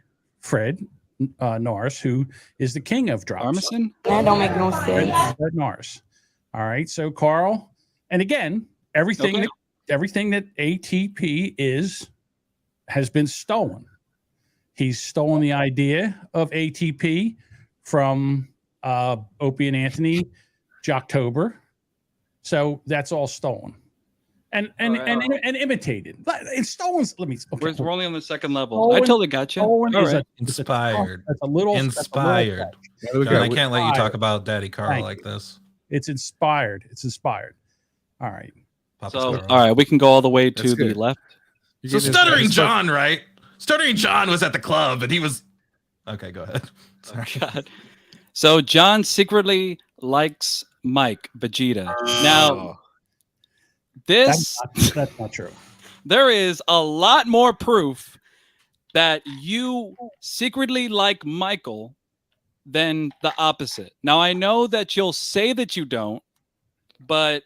Norris, who is the king of drops. Armisen? That don't make no sense. Fred Norris. All right. So Carl, and again, everything Okay. that ATP has been stolen. He's stolen the idea of ATP from Opie and Anthony, Jocktober. So that's all stolen. And imitated. It's stolen. Let me. Okay. We're only on the second level. Stolen- I totally got you. Stolen All is right. Inspired. That's a little Inspired. that's a little John, I can't let you Inspired. talk about Daddy Carl Thank like this. It's inspired. All right. Papa So, Sparrow. all right, we can go all the way to That's the good. left. So Stuttering John, right? Stuttering John was at the club and he was. Okay, go ahead. Sorry. God. So John secretly likes Mike Vegeta. Now, this That's not true. there is a lot more proof that you secretly like Michael than the opposite. Now, I know that you'll say that you don't, but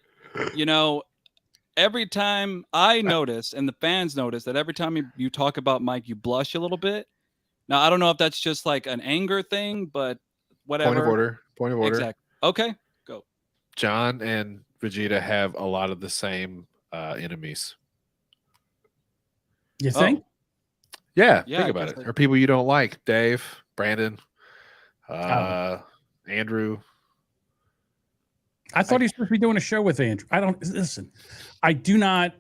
every time I notice and the fans notice that every time you talk about Mike, you blush a little bit. Now, I don't know if that's just like an anger thing, but whatever. Point of order. Exactly. Okay, go. John and Vegeta have a lot of the same enemies. You think? Yeah, Yeah, think I about guess it. Or people you don't like. Dave, Brandon, Andrew. I thought he was supposed to be doing a show with Andrew. I don't listen. I do not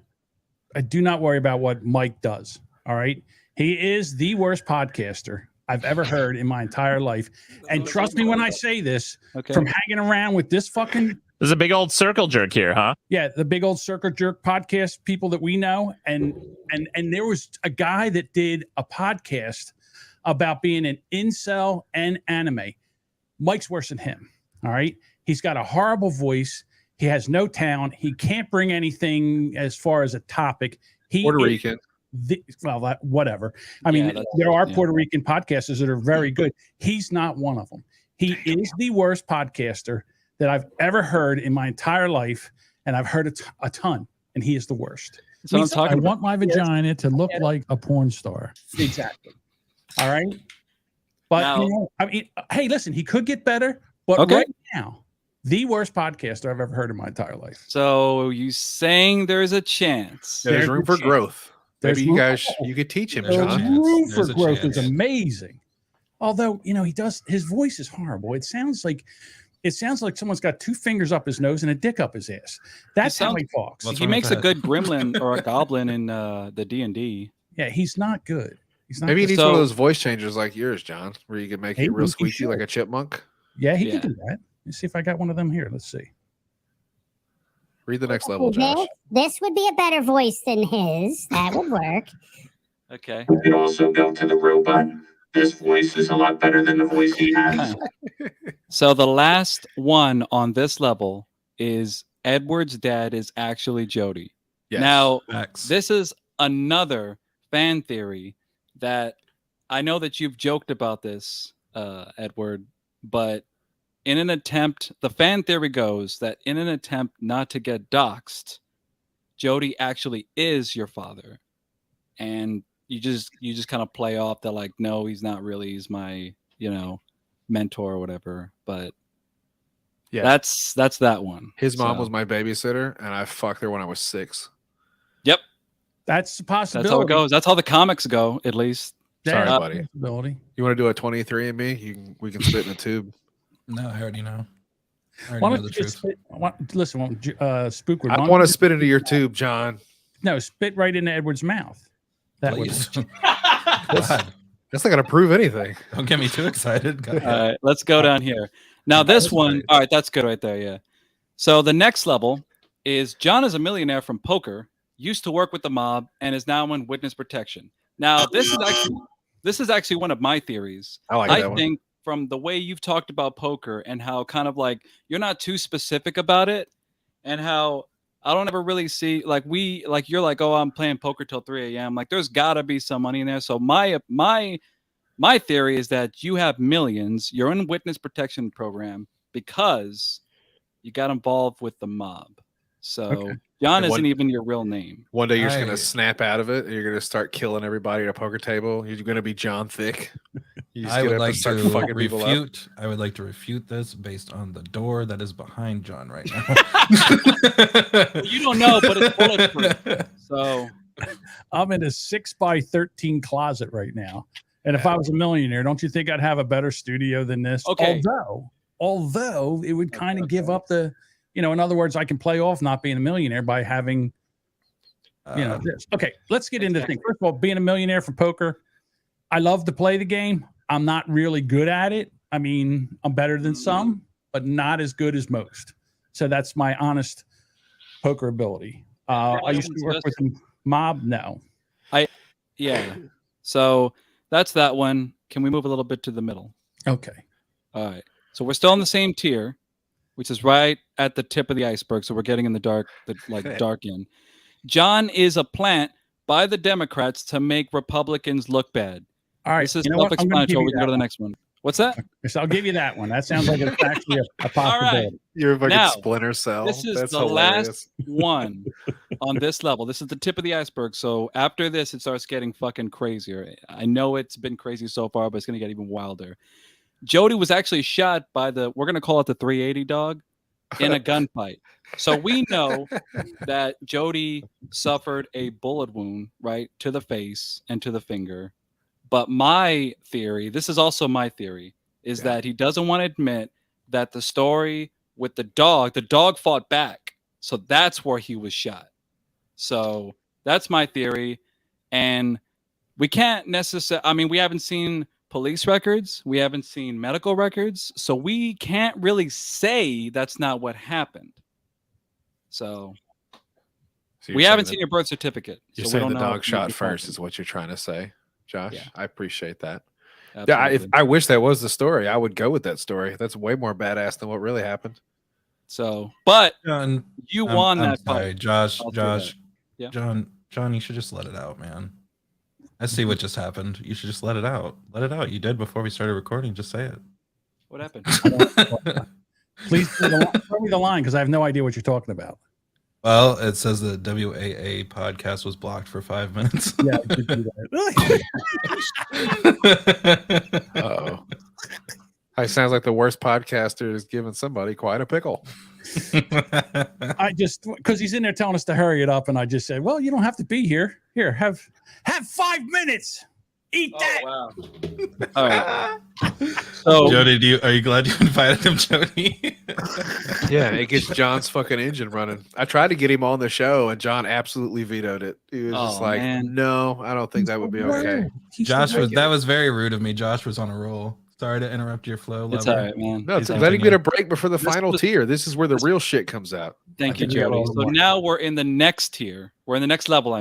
worry about what Mike does. All right. He is the worst podcaster I've ever heard in my entire life. And trust me when I say this, Okay. from hanging around with this fucking There's a big old circle jerk here, huh? yeah, the big old circle jerk podcast people that we know. And there was a guy that did a podcast about being an incel and anime. Mike's worse than him. All right. He's got a horrible voice. He has no talent. He can't bring anything as far as a topic. Puerto Rican. Whatever. I mean, Yeah, there are Puerto Rican podcasters that are very good. He's not one of them. He is the worst podcaster that I've ever heard in my entire life, and I've heard a ton, and he is the worst. So I'm talking I about. want my vagina to look like a porn star. Exactly. All right. But Now- I mean, hey, listen, he could get better, but Okay. right now, the worst podcaster I've ever heard in my entire life. So you saying there's a chance? There's There's room a for chance. growth. There's Maybe you room- guys, you could teach him, The John. chance. room for There's a growth is chance. amazing. Although, his voice is horrible. It sounds like someone's got two fingers up his nose and a dick up his ass. That's how sounds- he talks. What's He wrong makes with a that? good gremlin or a goblin in the D&D. Yeah, he's not good. He's not Maybe he good. needs one of So- those voice changers like yours, John, where you can make it Maybe real he squeaky should. like a chipmunk. Yeah, he Yeah. can do that. Let's see if I got one of them here. Let's see. Read the next level, Josh. This would be a better voice than his. That would work. Okay. You could also go to the robot. This voice is a lot better than the voice he has. So the last one on this level is Edward's dad is actually Jody. Yes. Now, Facts. this is another fan theory that I know that you've joked about this, Edward, but in an attempt, the fan theory goes that in an attempt not to get doxxed, Jody actually is your father. And you just kind of play off that like, no, he's not really, he's my, mentor or whatever. But Yeah, that's that one. his mom So, was my babysitter, and I fucked her when I was 6. Yep. That's a possibility. That's how it goes. That's how the comics go, at least. Sorry, There's a buddy. possibility. You want to do a 23andMe? We can spit in a tube. No, I already know. I Why already know don't the you just truth. listen, Spookwood. I don't want to spit into your tube, John. No, spit right into Edward's mouth. That Please. would. God, That's not going to prove anything. don't get me too excited. Go All ahead. right, let's go down here. Now, this That's one, great. all right, that's good right there. Yeah. So the next level is John is a millionaire from poker, used to work with the mob, and is now in witness protection. Now, this is actually one of my theories. I like I that one. think from the way you've talked about poker and how kind of like you're not too specific about it, and how I don't ever really see like you're like, oh, I'm playing poker till 3 a.m. Like there's gotta be some money in there. So my theory is that you have millions, you're in witness protection program because you got involved with the mob. So John And isn't even your real name. One day you're just going I- to snap out of it, and you're going to start killing everybody at a poker table. You're going to be John Thick. You just I get would up like and start to fucking people up. refute. I would like to refute this based on the door that is behind John right now. You don't know, but it's bulletproof. So I'm in a 6x13 closet right now. And if I was a millionaire, don't you think I'd have a better studio than this? Okay. Although it would kind of give up the, in other words, I can play off not being a millionaire by having, this. Okay, let's get into the thing. First of all, being a millionaire from poker, I love to play the game. I'm not really good at it. I mean, I'm better than some, but not as good as most. So that's my honest poker ability. I used to work with the mob. No. yeah. So that's that one. Can we move a little bit to the middle? Okay. All right. So we're still in the same tier, which is right at the tip of the iceberg. So we're getting in the dark end. John is a plant by the Democrats to make Republicans look bad. All right. This is you know what? I'm gonna give self-explanatory. you We can go that to the one. next one. What's that? So I'll give you that one. That sounds like it's actually a All possibility. right. You're a fucking Now, Splinter Cell. This is That's the hilarious. last one on this level. This is the tip of the iceberg. So after this, it starts getting fucking crazier. I know it's been crazy so far, but it's going to get even wilder. Jody was actually shot by we're going to call it the 380 dog in a gunfight. So we know that Jody suffered a bullet wound, right, to the face and to the finger. But my theory, this is also my theory, is that he doesn't want to admit that the story with the dog fought back. So that's where he was shot. So that's my theory. And we can't necessarily, we haven't seen police records. We haven't seen medical records. So we can't really say that's not what happened. So we haven't seen your birth certificate. You're so we saying don't the know dog if shot you first happened. is what you're trying to say, Josh. Yeah. I appreciate that. Absolutely. I wish that was the story. I would go with that story. That's way more badass than what really happened. So, but John, you won I'm that sorry, fight. Josh. I'll say Josh. that. Yeah. John, you should just let it out, man. I see what just happened. You should just let it out. Let it out. You did before we started recording. Just say it. What happened? Please throw me the line because I have no idea what you're talking about. Well, it says the WAA podcast was blocked for 5 minutes. Yeah, I did do that. Uh-oh. It sounds like the worst podcaster is giving somebody quite a pickle. I just because he's in there telling us to hurry it up, and I just said, "Well, you don't have to be here. Here, have 5 minutes. Eat that." Wow. All right. So Jody, are you glad you invited him, Jody? Yeah, it gets John's fucking engine running. I tried to get him on the show, and John absolutely vetoed it. He was just like, man. "No, I don't think that would be okay." Josh that was very rude of me. Josh was on a roll. Sorry to interrupt your flow. it's lover. all right, man. No, He's let him helping get a you. break before the final tier. This is where the real shit comes out. Thank you, think we got Jody. all the So more. now we're in the next tier. We're in the next level,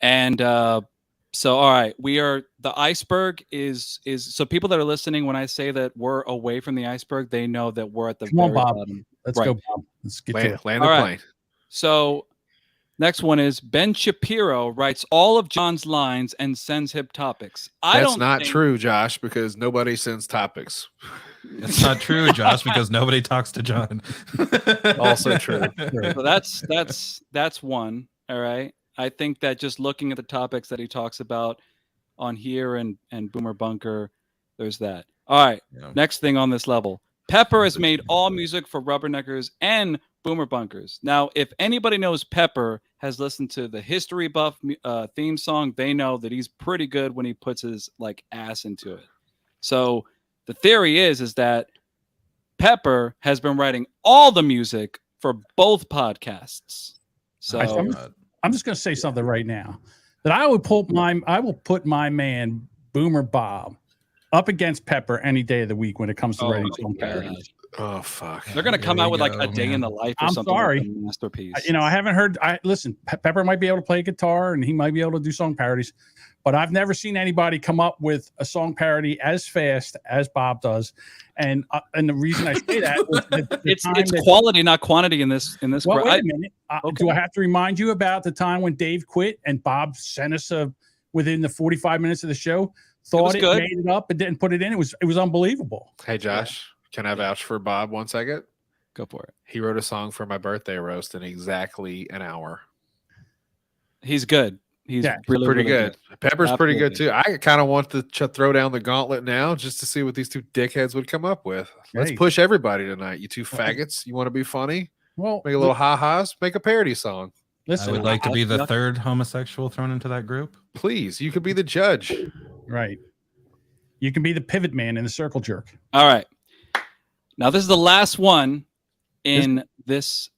And so all right, we are the iceberg is so people that are listening, when I say that we're away from the iceberg, they know that we're at the Come on, very Bob. bottom. Let's Right. go, Bob. Let's get to it. Land the All right. plane. So next one is Ben Shapiro writes all of John's lines and sends him topics. That's not true, Josh, because nobody sends topics. It's not true, Josh, because nobody talks to John. Also true. So that's one. All right. I think that just looking at the topics that he talks about on here and Boomer Bunker, there's that. All right. Yeah. Next thing on this level. Pepper has made all music for Rubberneckers and Boomer Bunkers. Now, if anybody knows Pepper, has listened to the History Buff theme song, they know that he's pretty good when he puts his like ass into it. So the theory is that Pepper has been writing all the music for both podcasts. So I'm just going to say something right now that I will put my man Boomer Bob up against Pepper any day of the week when it comes to writing song parodies. Oh fuck! They're gonna come out with like a day in the life or something. Sorry. Like a masterpiece. I haven't heard. Listen, Pepper might be able to play guitar and he might be able to do song parodies, but I've never seen anybody come up with a song parody as fast as Bob does. And the reason I say that is it's quality, not quantity in this. Well, wait a minute. Do I have to remind you about the time when Dave quit and Bob sent us within the 45 minutes of the show? Thought it made it up and didn't put it in. It was unbelievable. Hey Josh. Can I vouch for Bob 1 second? Go for it. He wrote a song for my birthday roast in exactly an hour. He's good. He's really, pretty really good. Pepper's pretty good Absolutely. too. I kind of want to throw down the gauntlet now just to see what these two dickheads would come up with. Let's Hey. push everybody tonight. You two faggots. You want to be funny? Well, Make a little ha-has. Make a parody song. Listen, I would like to be the third homosexual thrown into that group. Please, you could be the judge. Right. You can be the pivot man in the circle jerk. All right. Now this is the last one in this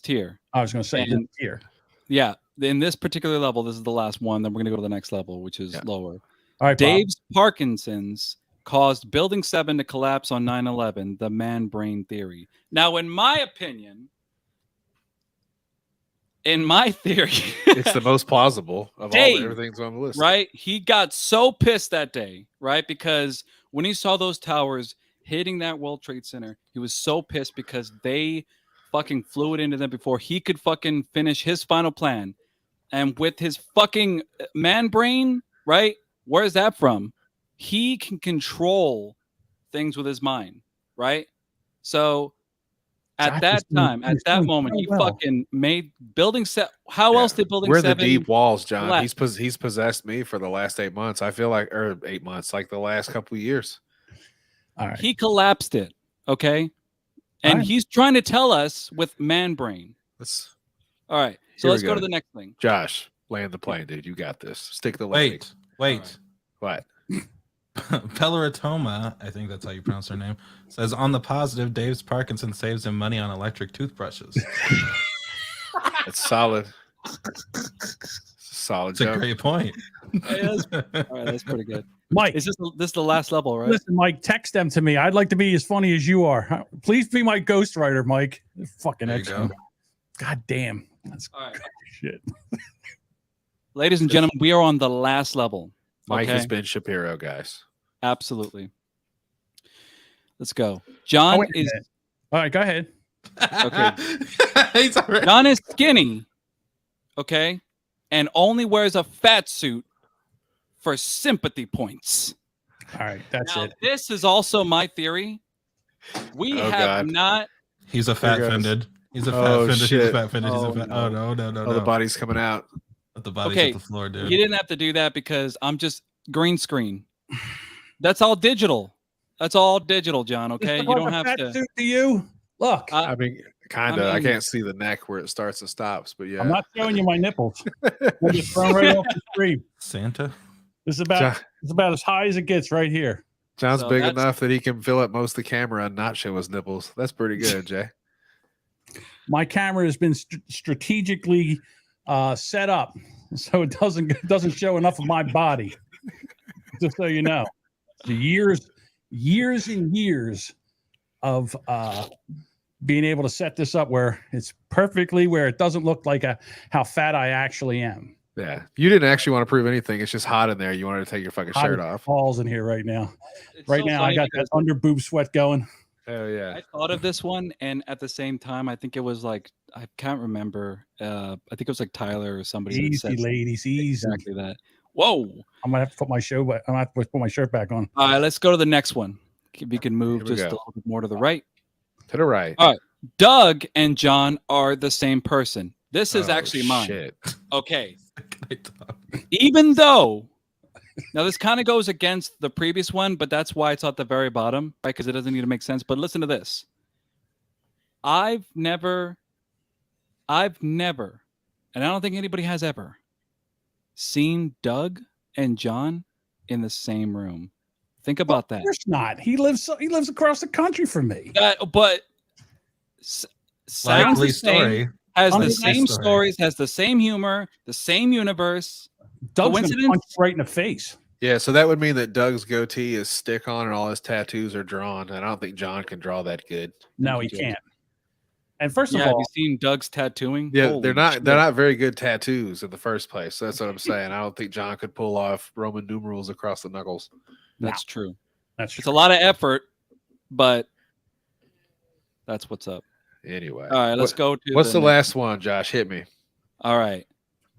tier. I was going to say And- here. Yeah, in this particular level, this is the last one. Then we're going to go to the next level, which is lower. All right, Bob. Dave's Parkinson's caused Building 7 to collapse on 9/11, the man brain theory. Now, in my opinion, in my theory, It's the most plausible of Dave, all everything's on the list. right? He got so pissed that day, right? Because when he saw those towers hitting that World Trade Center, he was so pissed because they fucking flew it into them before he could fucking finish his final plan. And with his fucking man brain, right? Where's that from? He can control things with his mind, right? So at that time, at that moment, he fucking made Building 7. How else did Building We're 7? the deep walls, John. collapse? He's possessed me for the last 8 months. I feel like, or 8 months, like the last couple of years. All right. He collapsed it, okay? And right. he's trying to tell us with man brain. Let's All right, so Here let's we go go. to the next thing. Josh, land the plane, dude. You got this. Stick the landing. Wait. What? Pelleritoma, I think that's how you pronounce her name, says on the positive, Dave's Parkinson saves him money on electric toothbrushes. It's solid. It's a solid It's a joke. great point. All right, that's pretty good. Mike, Is this the last level, right? listen, Mike, text them to me. I'd like to be as funny as you are. Please be my ghostwriter, Mike. Fucking There you excellent. go. God damn. That's All right. shit. Ladies and gentlemen, we are on the last level. Mike okay? has been Shapiro, guys. Absolutely. Let's go. John Oh, wait a is minute. All right, go ahead. okay. He's already- John is skinny, okay, and only wears a fat suit for sympathy points. All right, that's Now, it. this is also my theory. We Oh, have God. not. He's a fat Here goes. fended. He's a Oh, fat fended. He's a shit. fat fended. He's a Oh, fat. no. Oh no, no, no, Oh, no. the body's coming out. Let the body's Okay, hit the floor, dude. You didn't have to do that because I'm just green screen. That's all digital. That's all digital, John. Okay, This you is don't like a have fat to. suit to you. Look, I mean, kind of. I, mean- can't see the neck where it starts and stops, but yeah. I'm not showing you my nipples. They're just thrown right off the screen. Santa. This is about as high as it gets right here. John's So big that's- enough that he can fill up most of the camera and not show his nipples. That's pretty good, Jay. My camera has been strategically set up so it doesn't show enough of my body. Just so you know, the years and years of being able to set this up where it's perfectly where it doesn't look like how fat I actually am. Yeah. You didn't actually want to prove anything. It's just hot in there. You wanted to take your fucking Hot shirt as off. balls in here right now. It's Right so now, I funny got because that under boob sweat going. Oh yeah. I thought of this one, and at the same time, I think it was like I can't remember. I think it was like Tyler or somebody that Easy, said ladies, easy. exactly that. Whoa! I'm gonna have to put my show. I'm gonna have to put my shirt back on. All right, let's go to the next one. If we can move Here we just a go. little bit more to the right. To the right. All right, Doug and John are the same person. This is Oh, actually mine. shit. Okay. Even though, now this kind of goes against the previous one, but that's why it's at the very bottom, right? Because it doesn't need to make sense. But listen to this. I've never, and I don't think anybody has ever seen Doug and John in the same room. Think about that. Of course not. He lives across the country from me. But sounds Likely the same, story. has the Likely same story. stories, has the same humor, the same universe. Doug's gonna Coincidence? punch you right in the face. Yeah, so that would mean that Doug's goatee is stick on and all his tattoos are drawn. And I don't think John can draw that good. No, he can't. And first Yeah, of have all, you seen Doug's tattooing? Yeah, Holy they're not shit. very good tattoos in the first place. That's what I'm saying. I don't think John could pull off Roman numerals across the knuckles. That's true. that's It's a lot of effort, but that's what's up. Anyway. All right, let's go to What's the next- last one, Josh? Hit me. All right.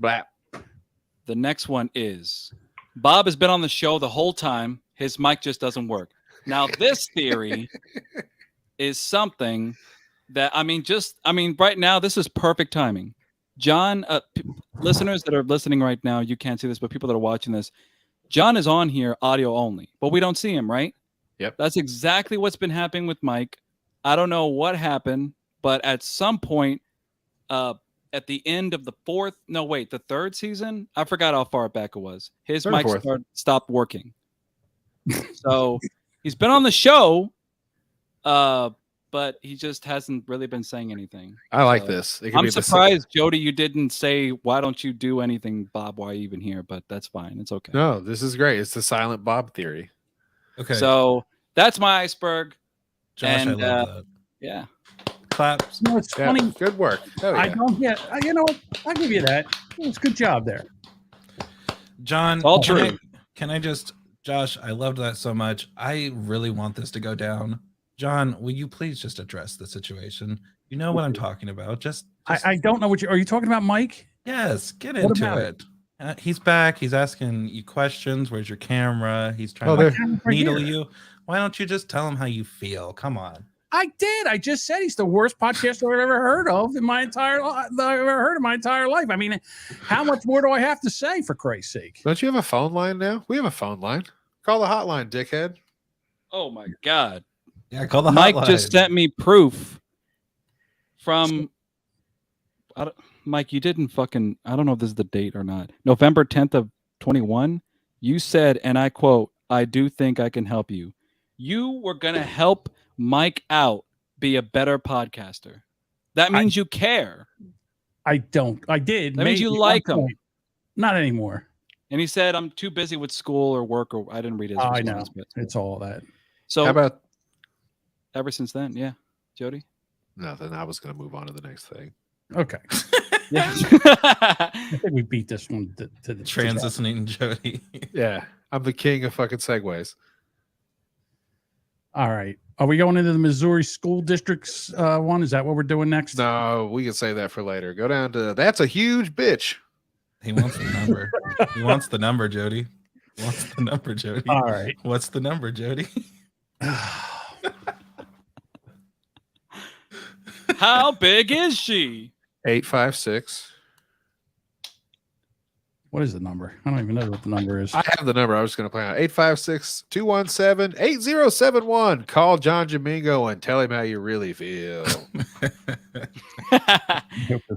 Blap. The next one is Bob has been on the show the whole time. His mic just doesn't work. Now, this theory is something that, right now, this is perfect timing. John, listeners that are listening right now, you can't see this, but people that are watching this, John is on here audio only, but we don't see him, right? Yep. That's exactly what's been happening with Mike. I don't know what happened, but at some point, at the end of the third season, I forgot how far back it was. His Third or mic fourth. stopped working. So he's been on the show, but he just hasn't really been saying anything. I like So this. It could I'm be the surprised, Jody, you didn't say, why don't you do anything, Bob? Why are you even here? But that's fine. It's okay. No, this is great. It's the silent Bob theory. Okay. So that's my iceberg. Josh, and, I love that. Yeah. Claps. You know, it's Yeah, funny. good work. Oh, I yeah. don't get. You know what? I'll give you that. It's a good job there. John, all can true. Can I just, Josh, I loved that so much. I really want this to go down. John, will you please just address the situation? You know what I'm talking about. Just I don't know what are you talking about, Mike? yes, get What into about it. He's back. He's asking you questions. Where's your camera? He's trying there- to Right needle here. you. Why don't you just tell him how you feel? Come on. I did. I just said he's the worst podcaster I've ever heard of in my entire life. I mean, how much more do I have to say, for Christ's sake? Don't you have a phone line now? We have a phone line. Call the hotline, dickhead. Oh my God. Yeah, call the Mike hotline. just sent me proof from Mike. You didn't fucking, I don't know if this is the date or not. November 10th of 21. You said, and I quote, I do think I can help you. You were going to help Mike out be a better podcaster. That means you care. I don't. I did. That means you maybe at like one him. point. Not anymore. And he said, I'm too busy with school or work, or I didn't read his I know. response, but It's all that. so How about ever since then, yeah. Jody? nothing? I was going to move on to the next thing. Okay. Yeah. I think we beat this one to the Transitioning Jody. Yeah, I'm the king of fucking segues. All right. Are we going into the Missouri school districts one? Is that what we're doing next? No, we can save that for later. Go down to that's a huge bitch. He wants the number. He wants the number, Jody. He wants the number, Jody. All right. What's the number, Jody? How big is she? 856. What is the number? I don't even know what the number is. I have the number. I was going to play on 856-217-8071. Call John Jamingo and tell him how you really feel.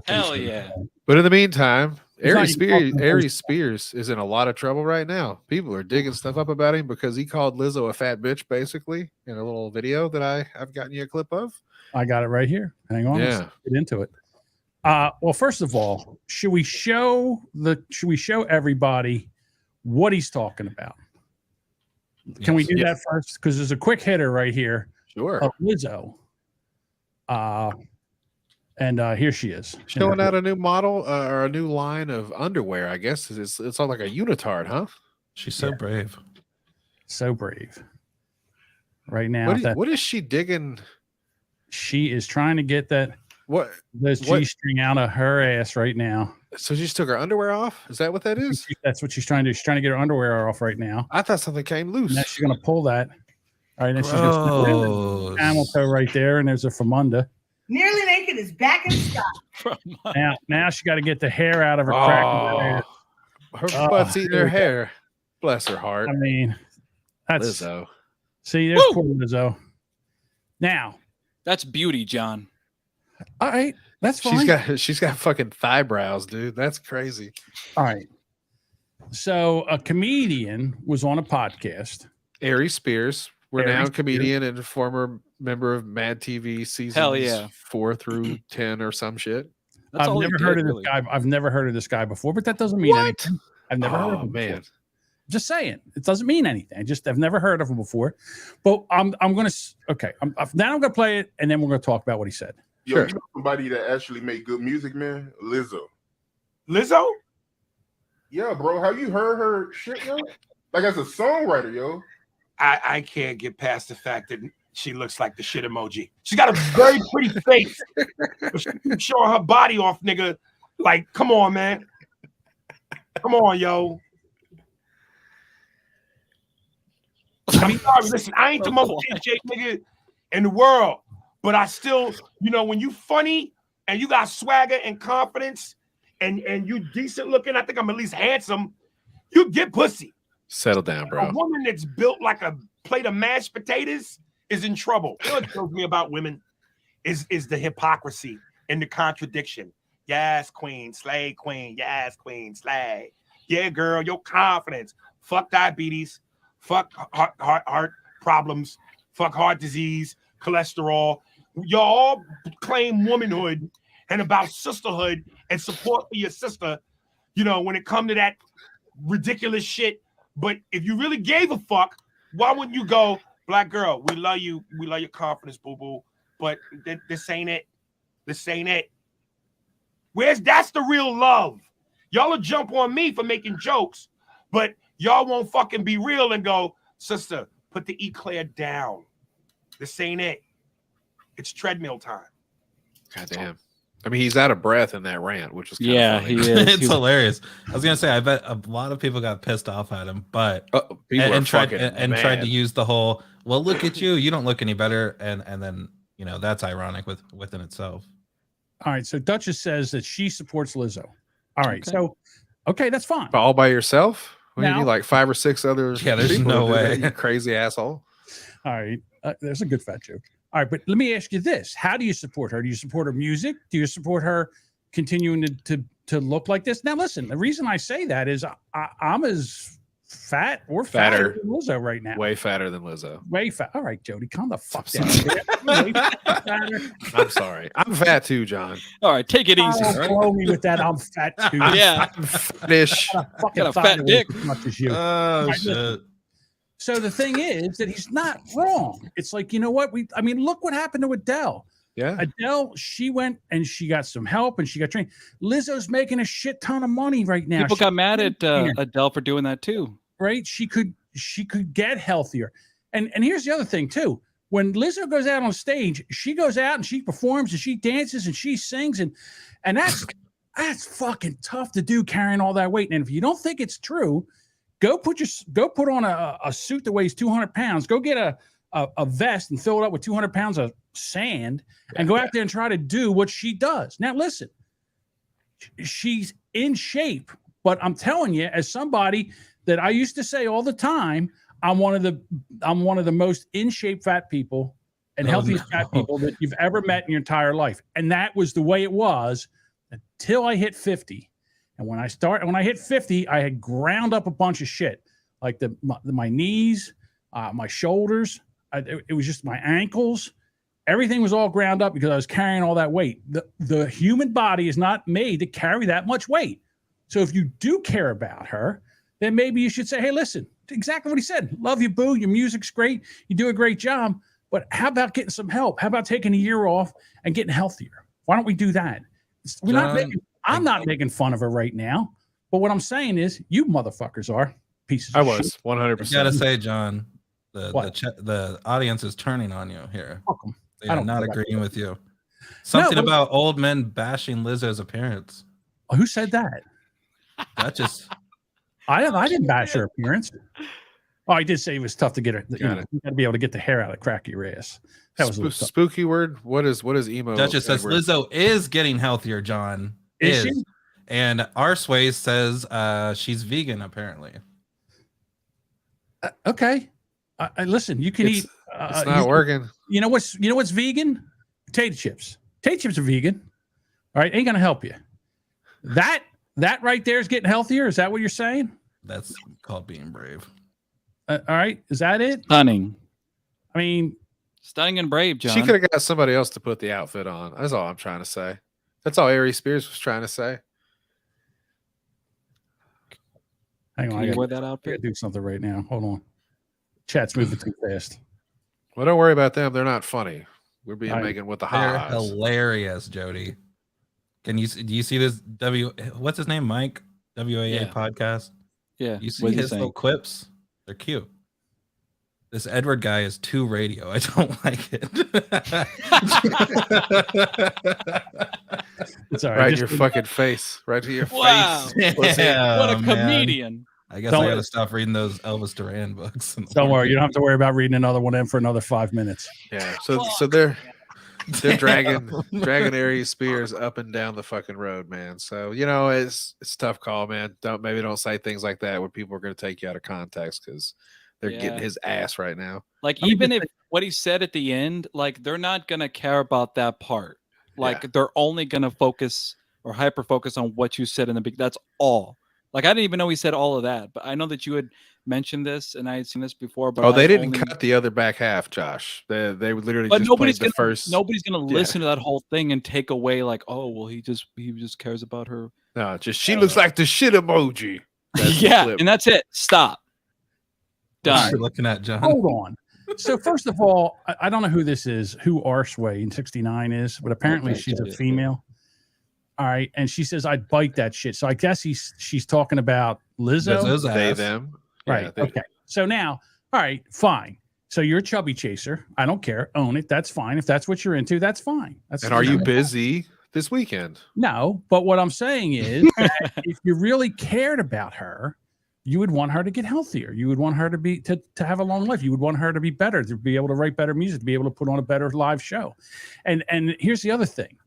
Hell yeah. But in the meantime, He's not Aries Spears is in a lot of trouble right now. People are digging stuff up about him because he called Lizzo a fat bitch, basically, in a little video that I've gotten you a clip of. I got it right here. Hang on. Yeah. Let's get into it. Well, first of all, should we show everybody what he's talking about? Can we do that first? Because there's a quick hitter right here Sure. of Lizzo. And here she is. Showing out a new model or a new line of underwear, I guess. It's all like a unitard, huh? She's so brave. So brave. right now. What is she digging? She is trying to get What this G-string out of her ass right now. So she just took her underwear off? Is that what that is? That's what she's trying to do. She's trying to get her underwear off right now. I thought something came loose. Now she's gonna pull that. All right, then she's gonna camel toe right there, and there's a Famunda. Nearly Naked is back in stock. Now she got to get the hair out of her crack. Her butt's eating her hair. Bless her heart. I mean, that's Lizzo. See, there's poor Lizzo. Now that's beauty, John. All right, that's fine. She's got fucking thigh brows, dude. That's crazy. All right. So a comedian was on a podcast. Ari Spears, renowned comedian and former member of Mad TV seasons 4 through 10 or some shit. I've never heard of this guy. I've never heard of this guy before, but that doesn't mean anything. I've never heard of him. Man, just saying, it doesn't mean anything. I've never heard of him before. But I'm gonna now I'm gonna play it, and then we're gonna talk about what he said. Yo, you know somebody that actually make good music, man? Lizzo. Lizzo? Yeah, bro. Have you heard her shit, yo? Like as a songwriter, yo. I can't get past the fact that she looks like the shit emoji. She's got a very pretty face. But she keeps showing her body off, nigga. Like, come on, man. Come on, yo. I'm sorry, listen, I ain't the most DJ nigga in the world, but I still, when you funny and you got swagger and confidence and you decent looking, I think I'm at least handsome, you get pussy. Settle down, bro. A woman that's built like a plate of mashed potatoes is in trouble. You know what kills me about women is the hypocrisy and the contradiction. Yes, queen, slay, queen. Yes, queen, slay. Yeah, girl, your confidence. Fuck diabetes. Fuck heart problems. Fuck heart disease, cholesterol. Y'all claim womanhood and about sisterhood and support for your sister, when it come to that ridiculous shit. But if you really gave a fuck, why wouldn't you go, black girl, we love you. We love your confidence, boo-boo. But this ain't it. This ain't it. That's the real love. Y'all will jump on me for making jokes, but y'all won't fucking be real and go, sister, put the eclair down. This ain't it. It's treadmill time. God damn. I mean, he's out of breath in that rant, which is funny. he is. It's hilarious. I was gonna say, I bet a lot of people got pissed off at him, but tried to use the whole, well, look at you, you don't look any better, and then that's ironic within itself. All right, so Duchess says that she supports Lizzo. All right, okay, that's fine. But all by yourself? What do you Now- need, like 5 or 6 others? Yeah, there's people no to do way. that, you crazy asshole. All right, there's a good fat joke. All right, but let me ask you this: how do you support her? Do you support her music? Do you support her continuing to look like this? Now, listen, the reason I say that is I'm as fat or fatter than Lizzo right now. Way fatter than Lizzo. Way fat. All right, Jody, calm the fuck down. Way fatter. I'm sorry. I'm fat too, John. All right, take it easy. Oh, blow me with that. I'm fat too. Yeah. I'm fattish. Got a fat dick. As much as you. Oh, Right, shit. listen. So the thing is that he's not wrong. It's like, you know what? Look what happened to Adele. Yeah. Adele, she went and she got some help and she got trained. Lizzo's making a shit ton of money right now. People got mad at Adele for doing that too. Right? She could get healthier. And here's the other thing too. When Lizzo goes out on stage, she goes out and she performs and she dances and she sings and that's fucking tough to do, carrying all that weight. And if you don't think it's true, go put on a suit that weighs 200 pounds. Go get a vest and fill it up with 200 pounds of sand and go out there and try to do what she does. Now, listen, she's in shape, but I'm telling you, as somebody that I used to say all the time, I'm one of the most in shape fat people and healthiest fat people that you've ever met in your entire life. And that was the way it was until I hit 50. And when I hit 50, I had ground up a bunch of shit, like my knees, my shoulders. It was just my ankles. Everything was all ground up because I was carrying all that weight. The human body is not made to carry that much weight. So if you do care about her, then maybe you should say, hey, listen, exactly what he said. Love you, boo. Your music's great. You do a great job. But how about getting some help? How about taking a year off and getting healthier? Why don't we do that? I'm not making fun of her right now, but what I'm saying is you motherfuckers are pieces of shit. 100%. I gotta say, John, The audience is turning on you here. Welcome. They are not care about agreeing with you. Something about old men bashing Lizzo's appearance. Who said that? Duchess. I didn't bash her appearance. Oh, I did say it was tough to get her. You got to be able to get the hair out of the crack of your ass. That was a spooky word. What is emo? Duchess says Lizzo is getting healthier, John. Is she? And Arsway says she's vegan, apparently. Okay. Listen, you can eat. It's not working. You know what's vegan? Potato chips. Potato chips are vegan. All right, ain't gonna help you. That right there is getting healthier. Is that what you're saying? That's called being brave. All right, is that it? Stunning. I mean, stunning and brave, John. She could have got somebody else to put the outfit on. That's all I'm trying to say. That's all Aries Spears was trying to say. Hang on, Can you wear that outfit? I gotta do something right now. Hold on. Chat's moving too fast. Well, don't worry about them. They're not funny. We're being Megan with the They're highs. hilarious, Jody. Do you see this what's his name? Mike? WAA podcast? Yeah. You see his little quips? They're cute. This Edward guy is too radio. I don't like it. It's all right. Right in your fucking face. Right to your face. What a comedian. I guess I got to stop reading those Elvis Duran books. Don't worry. You don't have to worry about reading another one in for another 5 minutes. Yeah. So they're dragging Aries Spears up and down the fucking road, man. So, it's a tough call, man. Don't say things like that when people are going to take you out of context because they're getting his ass right now. Like, even if what he said at the end, like, they're not going to care about that part. Like, they're only going to focus or hyper focus on what you said in the beginning. That's all. Like, I didn't even know he said all of that, but I know that you had mentioned this and I had seen this before. But they didn't cut the other back half, Josh. They literally just played the first. Nobody's gonna listen to that whole thing and take away like, oh well, he just cares about her. No, just she looks like the shit emoji. Yeah, and that's it. Stop. Done. You're looking at John. Hold on. So first of all, I don't know who this is, who Arsway in 69 is, but apparently she's a female. All right, and she says I'd bite that shit. So I guess she's talking about Lizzo. They them. Right. Yeah, okay. So now, all right, fine. So you're a chubby chaser. I don't care. Own it. That's fine. If that's what you're into, that's fine. And are you busy this weekend? No, but what I'm saying is that if you really cared about her, you would want her to get healthier. You would want her to have a long life. You would want her to be better, to be able to write better music, to be able to put on a better live show. And here's the other thing.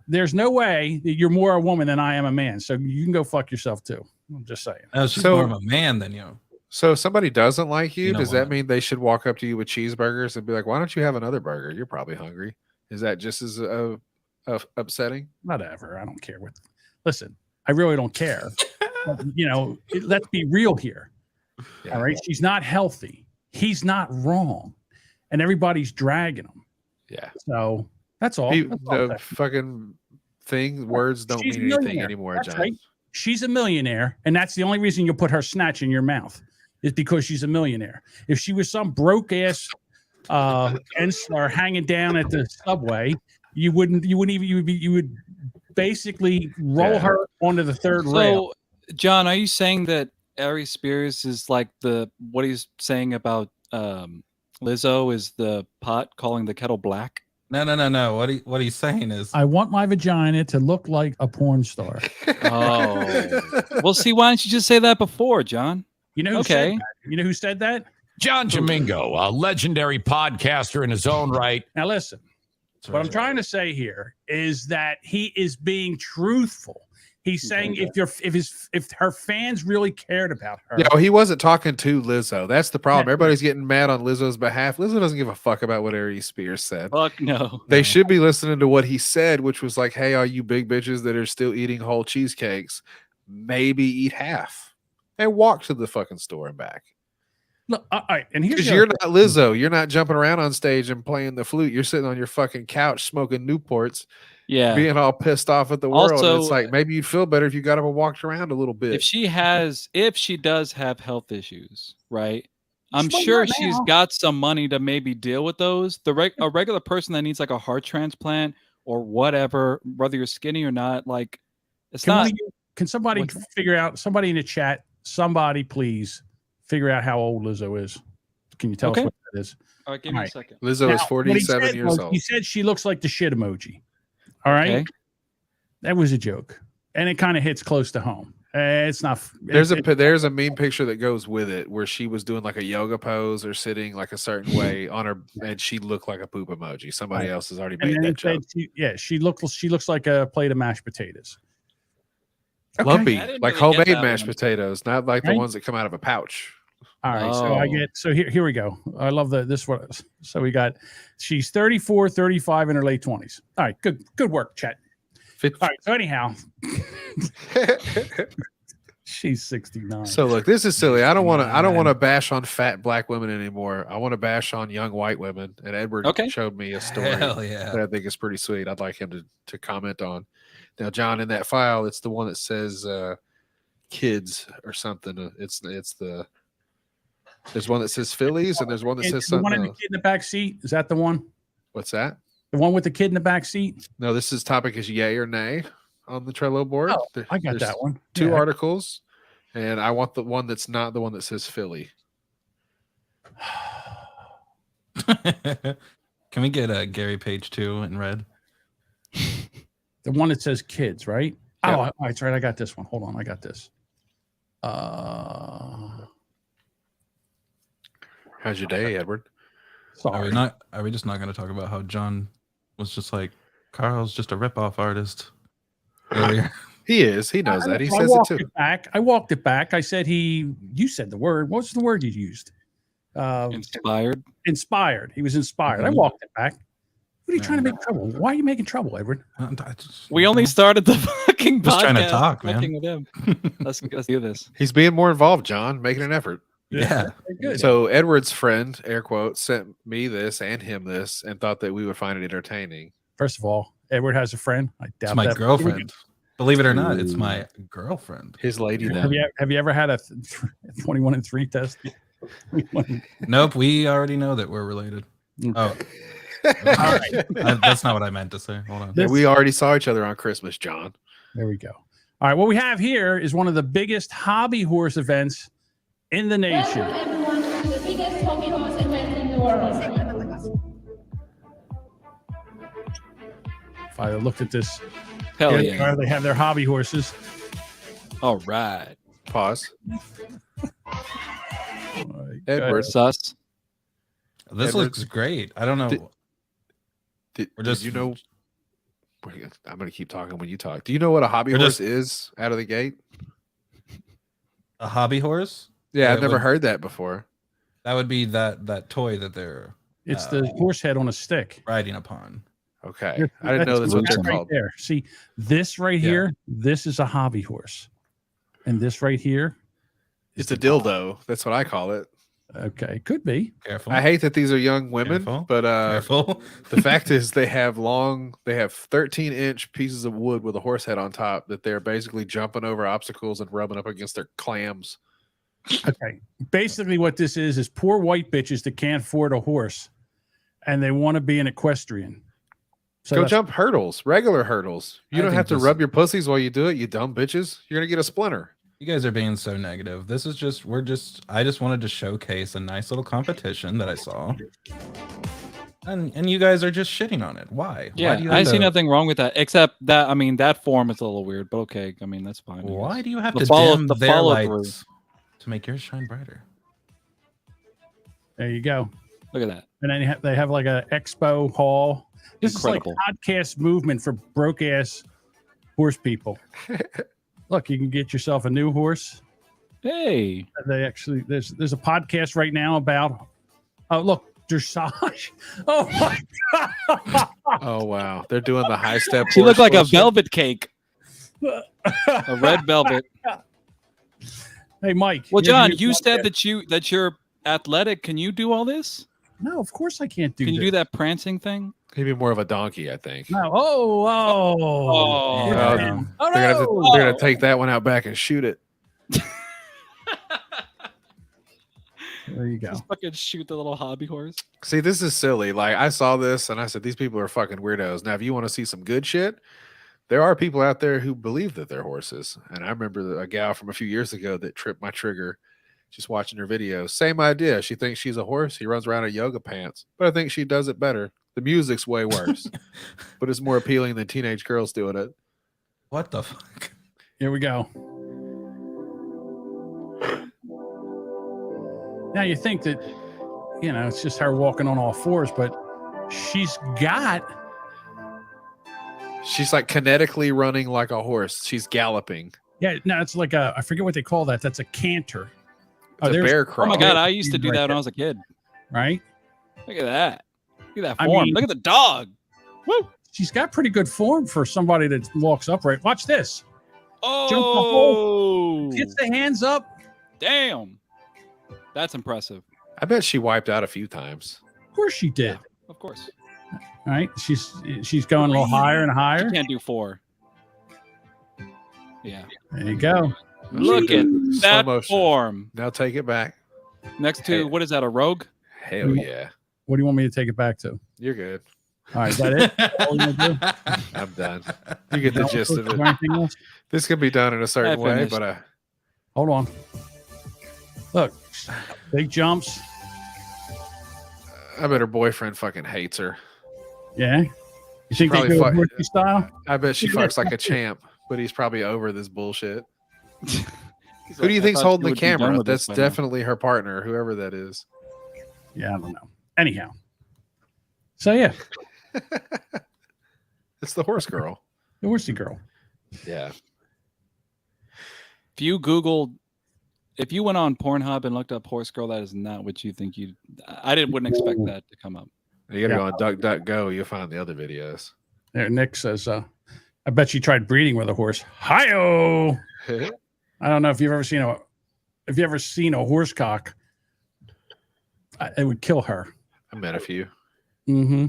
There's no way that you're more a woman than I am a man. So you can go fuck yourself too. I'm just saying. She's more of a man than you. So if somebody doesn't like you, does that mean they should walk up to you with cheeseburgers and be like, why don't you have another burger? You're probably hungry. Is that just as upsetting? Whatever. I don't care listen, I really don't care. Let's be real here. Yeah. All right. She's not healthy. He's not wrong. And everybody's dragging him. Yeah. So that's all. The fucking thing, words don't mean anything anymore, that's John. Right. She's a millionaire, and that's the only reason you'll put her snatch in your mouth is because she's a millionaire. If she was some broke ass Ensler hanging down at the subway, you would basically roll her onto the third rail. John, are you saying that Aries Spears is like what he's saying about Lizzo is the pot calling the kettle black? No. What he's saying is, I want my vagina to look like a porn star. Oh, well, see, why don't you just say that before, John? You know who said that? You know who said that? John Domingo, a legendary podcaster in his own right. Now listen, what I'm trying to say here is that he is being truthful. He's saying if her fans really cared about her. Yeah, he wasn't talking to Lizzo. That's the problem. Everybody's getting mad on Lizzo's behalf. Lizzo doesn't give a fuck about what Aries Spears said. Fuck no. They should be listening to what he said, which was like, hey, all you big bitches that are still eating whole cheesecakes, maybe eat half and walk to the fucking store and back. Look, all right, and here's because you're not Lizzo. You're not jumping around on stage and playing the flute. You're sitting on your fucking couch smoking Newports. Yeah, being all pissed off at the world. Also, and it's like maybe you'd feel better if you got up and walked around a little bit. If she does have health issues, right? I'm sure she's got some money to maybe deal with those. A regular person that needs like a heart transplant or whatever, whether you're skinny or not, like it's not. Can somebody figure out? Somebody in the chat, somebody please figure out how old Lizzo is. Can you tell Okay. us what that is? All right, give me a second. Lizzo Now, is what he 47 said years was, old. He said she looks like the shit emoji. All right. Okay. That was a joke. And it kind of hits close to home. It's not. There's a meme picture that goes with it where she was doing like a yoga pose or sitting like a certain way on her, and she looked like a poop emoji. Somebody else has already And made then that it said joke. she looks like a plate of mashed potatoes. Lumpy, I didn't like really get homemade that mashed one. potatoes, not like the Right? ones that come out of a pouch. All right. So I Oh. get, so here we go. I love this one. So we got, she's 34, 35 in her late 20s. All right. Good work, Chet. All right. So anyhow, she's 69. So look, this is silly. I don't want to bash on fat black women anymore. I want to bash on young white women. And Edward showed me a story Hell yeah. that I think is pretty sweet. I'd like him to comment on. Now, John, in that file, it's the one that says kids or something. There's one that says Phillies and there's one that says the one something in the else. kid in the back seat. Is that the one? What's that? The one with the kid in the back seat? No, this is topic is yay or nay on the Trello board. Oh, I got There's that one. Two Yeah. articles, and I want the one that's not the one that says Philly. Can we get Gary Page 2 in red? The one that says kids, right? Yeah. Oh, that's right. I got this one. Hold on. I got this. How's your day, Edward? Sorry. Are we just not going to talk about how John was just like, Carl's just a ripoff artist earlier? He is. He knows that. He I says it walked too. I walked it back. I said you said the word. What's the word you used? Inspired. Inspired. He was inspired. I walked it back. What are you trying to make trouble? Why are you making trouble, Edward? We only started the fucking Just podcast trying to talk, man. fucking with him. Let's do this. He's being more involved, John, making an effort. Yeah. Good. So Edward's friend, air quotes, sent me this and him this and thought that we would find it entertaining. First of all, Edward has a friend. I doubt It's my that. girlfriend. Believe it or not, it's my girlfriend. His lady Have then. you ever had a 21 and 3 test? Nope, we already know that we're related. Oh. That's not what I meant to say. Hold on. Yeah, we already saw each other on Christmas, John. There we go. All right, what we have here is one of the biggest hobby horse events in the nation. The biggest hobby horse event in the world. If I looked at this, Hell here yeah. they are, they have their hobby horses. All right. Pause. Edward. Edward. Sus. This Edward, looks great. I don't know. Did just- you know? I'm going to keep talking when you talk. Do you know what a hobby We're horse just- is out of the gate? A hobby horse? Yeah, I've it never would- heard that before. That would be that toy that they're It's the horse head on a stick. riding upon. Okay. I didn't know that's what they're right called. there. See, this right Yeah. here, this is a hobby horse. And this right here, It's a dildo. That's what I call it. okay, could be. Careful. I hate that these are young women, Careful. but Careful. the fact is they have 13-inch pieces of wood with a horse head on top that they're basically jumping over obstacles and rubbing up against their clams. Okay. Basically, what this is poor white bitches that can't afford a horse and they want to be an equestrian. So Go that's- jump hurdles, regular hurdles. You I don't think have to this- rub your pussies while you do it, you dumb bitches. You're going to get a splinter. You guys are being so negative. This is just I just wanted to showcase a nice little competition that I saw. And you guys are just shitting on it. Why? Yeah, Why do you I have see to- nothing wrong with that, except that that form is a little weird, but okay. I mean, that's fine. I Why guess. do you have The to follow- dim the their follow-through. lights to make yours shine brighter? There you go. Look at that. And then they have like a expo hall. This Incredible. is like podcast movement for broke ass horse people. Look, you can get yourself a new horse. Hey, They actually there's a podcast right now about look, dressage. Oh my god. Oh, wow. They're doing the high step. she looked horse like a bullshit. velvet cake, a red velvet. Hey Mike. Well, you're John, the new you said podcast. that you're athletic. Can you do all this? No, of course I can't do Can you this. do that prancing thing? He'd be more of a donkey, I think. No. Oh. Oh, Yeah. damn. Oh, They're no. gonna take that one out back and shoot it. There you go. Just fucking shoot the little hobby horse. See, this is silly. Like, I saw this and I said, these people are fucking weirdos. Now, if you want to see some good shit, there are people out there who believe that they're horses. And I remember a gal from a few years ago that tripped my trigger Just watching her videos. Same idea. She thinks she's a horse. He runs around in yoga pants. But I think she does it better. The music's way worse. But it's more appealing than teenage girls doing it. What the fuck? Here we go. Now you think that, you know, it's just her walking on all fours, but she's like kinetically running like a horse. She's galloping. Yeah, no, it's like I forget what they call that. That's a canter. It's a bear crawl. Oh my God, I used to do that when I was a kid. Right? Look at that. Look at that form. Look at the dog. Woo! She's got pretty good form for somebody that walks upright. Watch this. Oh! Jump the hole. Gets the hands up. Damn. That's impressive. I bet she wiped out a few times. Of course she did. Of course. All right. She's going a little higher and higher. You can't do 4. Yeah. There you go. Look at that motion. form. Now take it back. Next to, what is that, a rogue? Hell yeah. What do you want me to take it back to? You're good. All right. Is that it? All you gonna do? I'm done. You get the gist of it. Anything else? This can be done in a certain way, finished. but Hold on. Look, big jumps. I bet her boyfriend fucking hates her. Yeah. You think they Probably do fuck- it horsey style? I bet she fucks like a champ, but he's probably over this bullshit. Who do you think's holding the camera? That's definitely her partner, whoever that is. Yeah, I don't know. Anyhow. So yeah, It's the horse girl. the horsey girl. Yeah. If you went on Pornhub and looked up horse girl, that is not what you think you. Wouldn't expect that to come up. You gotta go on DuckDuckGo. You'll find the other videos. There, Nick says, I bet she tried breeding with a horse. Hi-oh! I don't know if you've ever seen a horse cock. It would kill her. I met a few. Mm-hmm.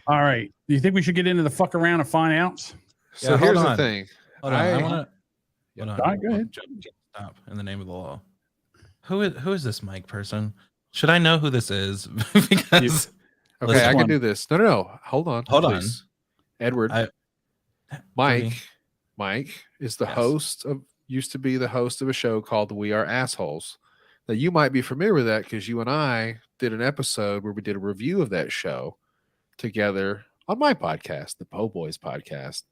All right. Do you think we should get into the fuck around and find outs? So Yeah, here's hold the on. thing. Hold on. I want to. All right, go ahead. Stop in the name of the law. Who is this Mike person? Should I know who this is? Because Okay, I can do this. No. Hold on. Hold please. Edward. Mike. Okay. Mike is the used to be the host of a show called We Are Assholes. Now you might be familiar with that because you and I did an episode where we did a review of that show together on my podcast, the Po Boys podcast.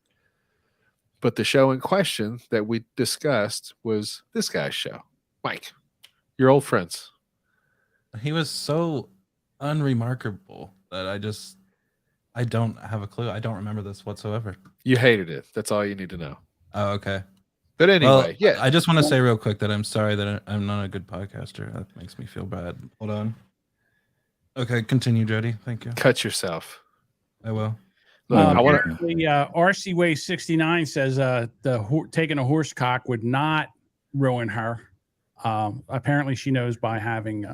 But the show in question that we discussed was this guy's show. Mike, your old friends. He was so unremarkable that I don't have a clue. I don't remember this whatsoever. You hated it. That's all you need to know. Oh, okay. But anyway, yeah. I just want to say real quick that I'm sorry that I'm not a good podcaster. That makes me feel bad. Hold on. Okay, continue, Jody. Thank you. Cut yourself. I will. Look, I want RC Way 69 says taking a horse cock would not ruin her. Apparently, she knows by having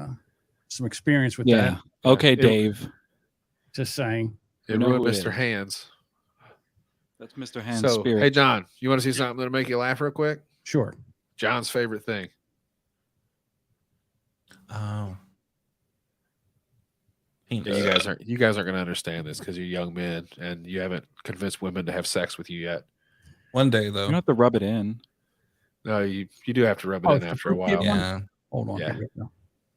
some experience with that. Okay, Dave. Just saying. It ruined Mr. Hands. That's Mr. Hands' So, spirit. hey, John, you want to see something that'll make you laugh real quick? Sure. John's favorite thing. Oh. You guys aren't going to understand this because you're young men and you haven't convinced women to have sex with you yet. One day, though. You don't have to rub it in. No, you do have to rub it in after a while. Yeah. Hold on. Yeah.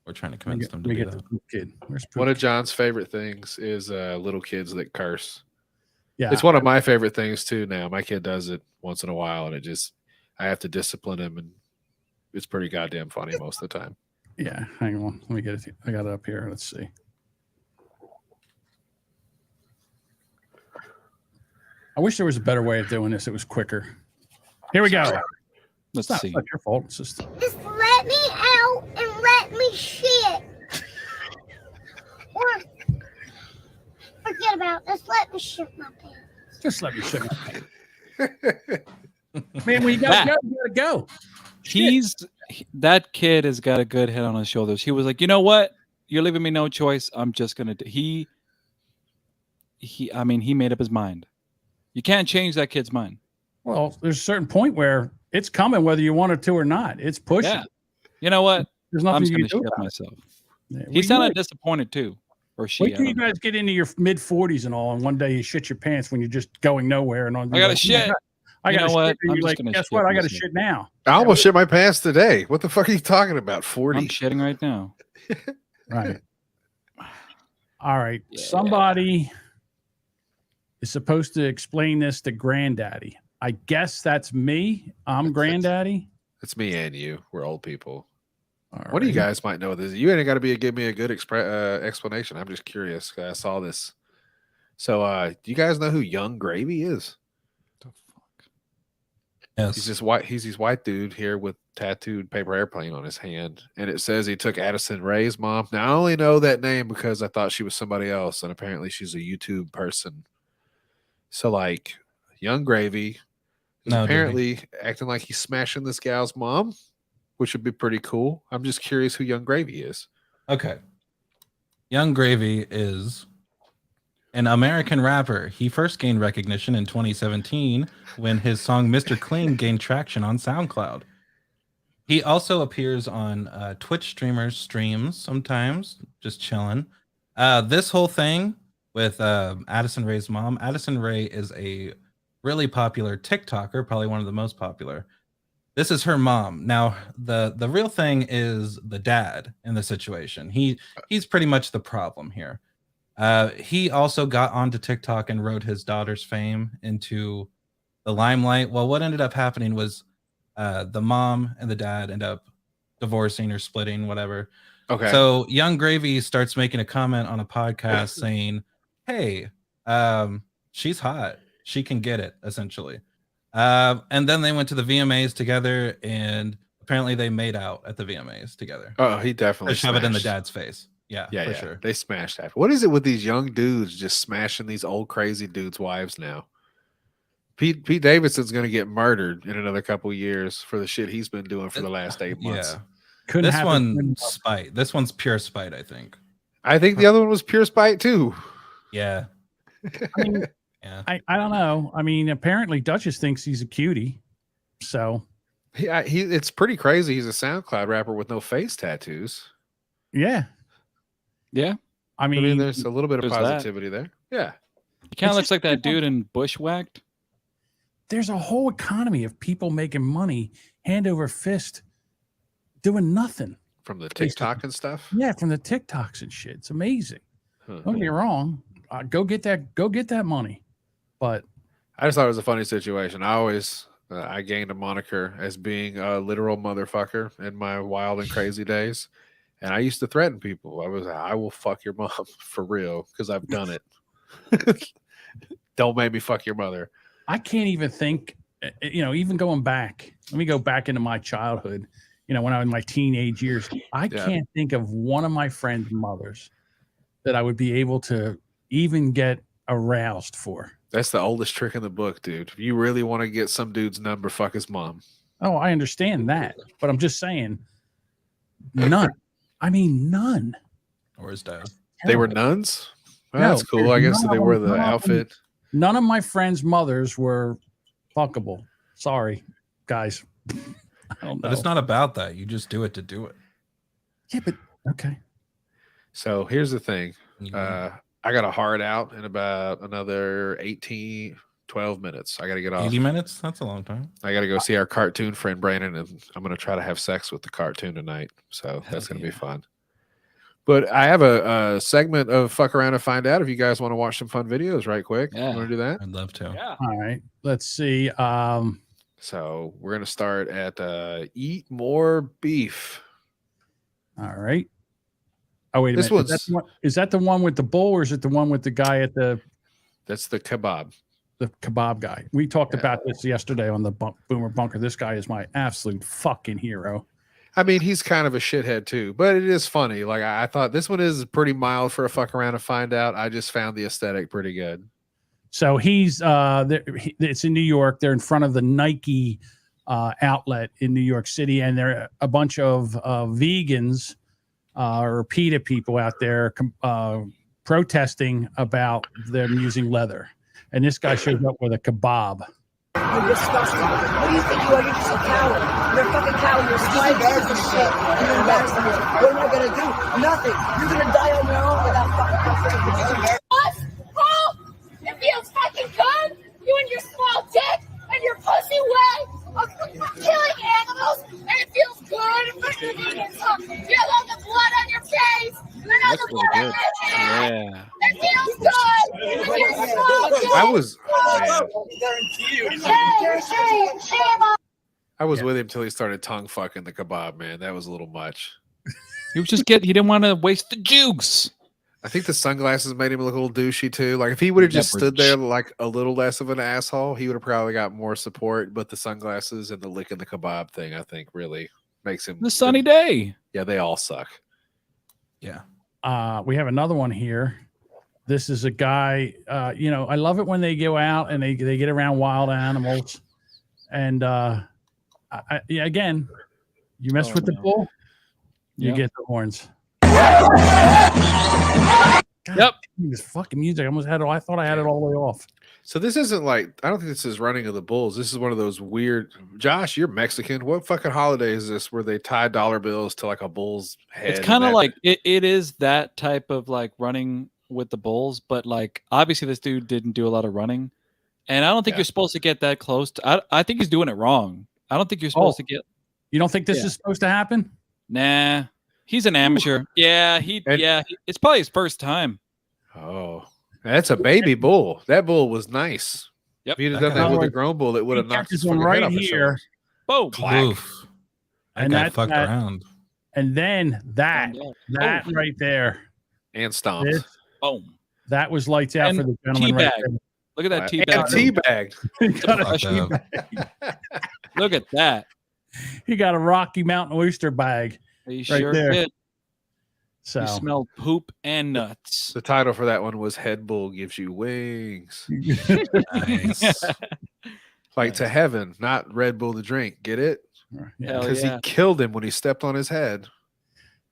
We're trying to convince them to do that. Kid. One of John's favorite things is little kids that curse. Yeah. It's one of my favorite things too now. My kid does it once in a while and I have to discipline him and it's pretty goddamn funny most of the time. Yeah. Hang on. Let me get it. I got it up here. Let's see. I wish there was a better way of doing this. It was quicker. Here we go. Let's see. It's not your fault. It's just Just let me out and let me shit. Or forget about it. Just let me shit my pants. just let me shit my pants. Man, when you gotta go, you gotta go. That kid has got a good head on his shoulders. He was like, you know what? You're leaving me no choice. I'm just gonna do. He made up his mind. You can't change that kid's mind. Well, there's a certain point where it's coming whether you want it to or not. It's pushing. Yeah. You know what? There's nothing I'm just you gonna can do shit about it. myself. Yeah, He sounded disappointed too. Or she. Wait till you guys get into your mid 40s and all, and one day you shit your pants when you're just going nowhere. And I got to shit. I You got know what? shit. And I'm you're just like, gonna guess shit what? I got to this shit now. I almost shit my pants today. What the fuck are you talking about? 40. I'm shitting right now. Right. All right. Yeah. Somebody is supposed to explain this to Granddaddy. I guess that's me. I'm Granddaddy. It's me and you. We're old people. All One of you right. guys might know this. You ain't got to give me a good explanation. I'm just curious. I saw this. So, do you guys know who Young Gravy is? The fuck? Yes. He's this white. He's this white dude here with tattooed paper airplane on his hand, and it says he took Addison Rae's mom. Now I only know that name because I thought she was somebody else, and apparently she's a YouTube person. So, like, Young Gravy is No, apparently acting like he's smashing this gal's mom, which would be pretty cool. I'm just curious who Young Gravy is. Okay. Young Gravy is an American rapper. He first gained recognition in 2017 when his song Mr. Clean gained traction on SoundCloud. He also appears on Twitch streamers' streams sometimes, just chilling. This whole thing with Addison Rae's mom. Addison Rae is a really popular TikToker, probably one of the most popular. This is her mom. Now, the real thing is the dad in the situation. He's pretty much the problem here. He also got onto TikTok and rode his daughter's fame into the limelight. Well, what ended up happening was the mom and the dad end up divorcing or splitting, whatever. Okay. So Young Gravy starts making a comment on a podcast saying, "Hey, she's hot. She can get it," essentially. And then they went to the VMAs together, and apparently they made out at the VMAs together. Oh, he definitely To shove it in the smashed. dad's face. Yeah, Yeah, for yeah. sure. They smashed that. What is it with these young dudes just smashing these old crazy dudes' wives now? Pete Davidson's going to get murdered in another couple of years for the shit he's been doing for the last 8 months. Yeah. Couldn't This happen one enough. spite. This one's pure spite, I think. I think the other one was pure spite too. Yeah. I mean, Yeah. I don't know. I mean, apparently Duchess thinks he's a cutie. So He it's pretty crazy. He's a SoundCloud rapper with no face tattoos. yeah. Yeah. I I mean, mean, there's a little bit of there's that. positivity there. Yeah. He kind It's of looks just like that people- dude in Bushwhacked. there's a whole economy of people making money hand over fist doing nothing. From the TikTok and stuff. Yeah, from the TikToks and shit. It's amazing. Huh. Don't get me wrong. Go get that money. But I just thought it was a funny situation. I always I gained a moniker as being a literal motherfucker in my wild and crazy days. And I used to threaten people. I will fuck your mom for real because I've done it. Don't make me fuck your mother. I can't even think, even going back, let me go back into my childhood, when I was in my teenage years, I can't think of one of my friends' mothers that I would be able to even get aroused for. That's the oldest trick in the book, dude. If you really want to get some dude's number, fuck his mom. Oh, I understand that. But I'm just saying, none. I mean, none. Or his dad. They were nuns? Well, No, that's cool. I guess none they of wore them- the none of them- outfit. None of my friends' mothers were fuckable. Sorry, guys. I don't know. But it's not about that. You just do it to do it. Yeah, but okay. So here's the thing. You I got a hard out in about another 12 minutes. I got to get off. 80 minutes? That's a long time. I got to go see our cartoon friend Brandon, and I'm going to try to have sex with the cartoon tonight. So that's going to be fun. But I have a segment of Fuck Around and Find Out if you guys want to watch some fun videos right quick. Yeah. You want to do that? I'd love to. Yeah. All right. Let's see. So we're going to start at Eat More Beef. All right. Oh, wait a This minute. one's- Is that the one with the bull, or is it the one with the guy at the That's the kebab. kebab guy? We talked about this yesterday on the Boomer Bunker. This guy is my absolute fucking hero. I mean, he's kind of a shithead too, but it is funny. Like I thought this one is pretty mild for a Fuck Around and Find Out. I just found the aesthetic pretty good. So he's it's in New York. They're in front of the Nike outlet in New York City, and there are a bunch of vegans or PETA people out there protesting about them using leather. And this guy shows up with a kebab. You're disgusting. What do you think you are? You're just a coward. You're a fucking coward. You're a stupid piece of shit. You're embarrassing me. What am I gonna do? Nothing. You're gonna die on your own without fucking Us? Oh, it feels fucking good. You and your small dick and your pussy That's really good. Yeah. I was with him till he started tongue fucking the kebab, man. That was a little much. He didn't want to waste the juice. I think the sunglasses made him look a little douchey too. Like if he would have just stood there like a little less of an asshole, he would have probably got more support. But the sunglasses and the licking the kebab thing, I think, really makes him the sunny day. Yeah, they all suck. Yeah. We have another one here. This is a guy. I love it when they go out and they get around wild animals. And again, you mess with the bull, you get the horns. Yep. This fucking music. I thought I had it all the way off. So this isn't like, I don't think this is running of the bulls. This is one of those weird. Josh, you're Mexican. What fucking holiday is this where they tie dollar bills to like a bull's head? It's kind of like it is that type of like running with the bulls, but like obviously this dude didn't do a lot of running, and I don't think you're supposed to get that close to. I think he's doing it wrong. I don't think you're supposed to get. You don't think this is supposed to happen? Nah, he's an amateur. Yeah, it's probably his first time. Oh, that's a baby bull. That bull was nice. Yep. If he'd have done that with a grown bull, it would have knocked his one fucking head right off his here. shoulders. Boom. Clack. And got that fucked around. And then that right there. And stomped. Boom. That was lights out And for the gentleman right teabag. there. Look at that And teabag. teabag. He got a teabag. Look at that. He got a Rocky Mountain oyster bag. He right sure there. did. So He smelled poop and nuts. The title for that one was Head Bull Gives You Wings. Nice. Like to heaven, not Red Bull the drink. Get it? Yeah. Because he killed him when he stepped on his head.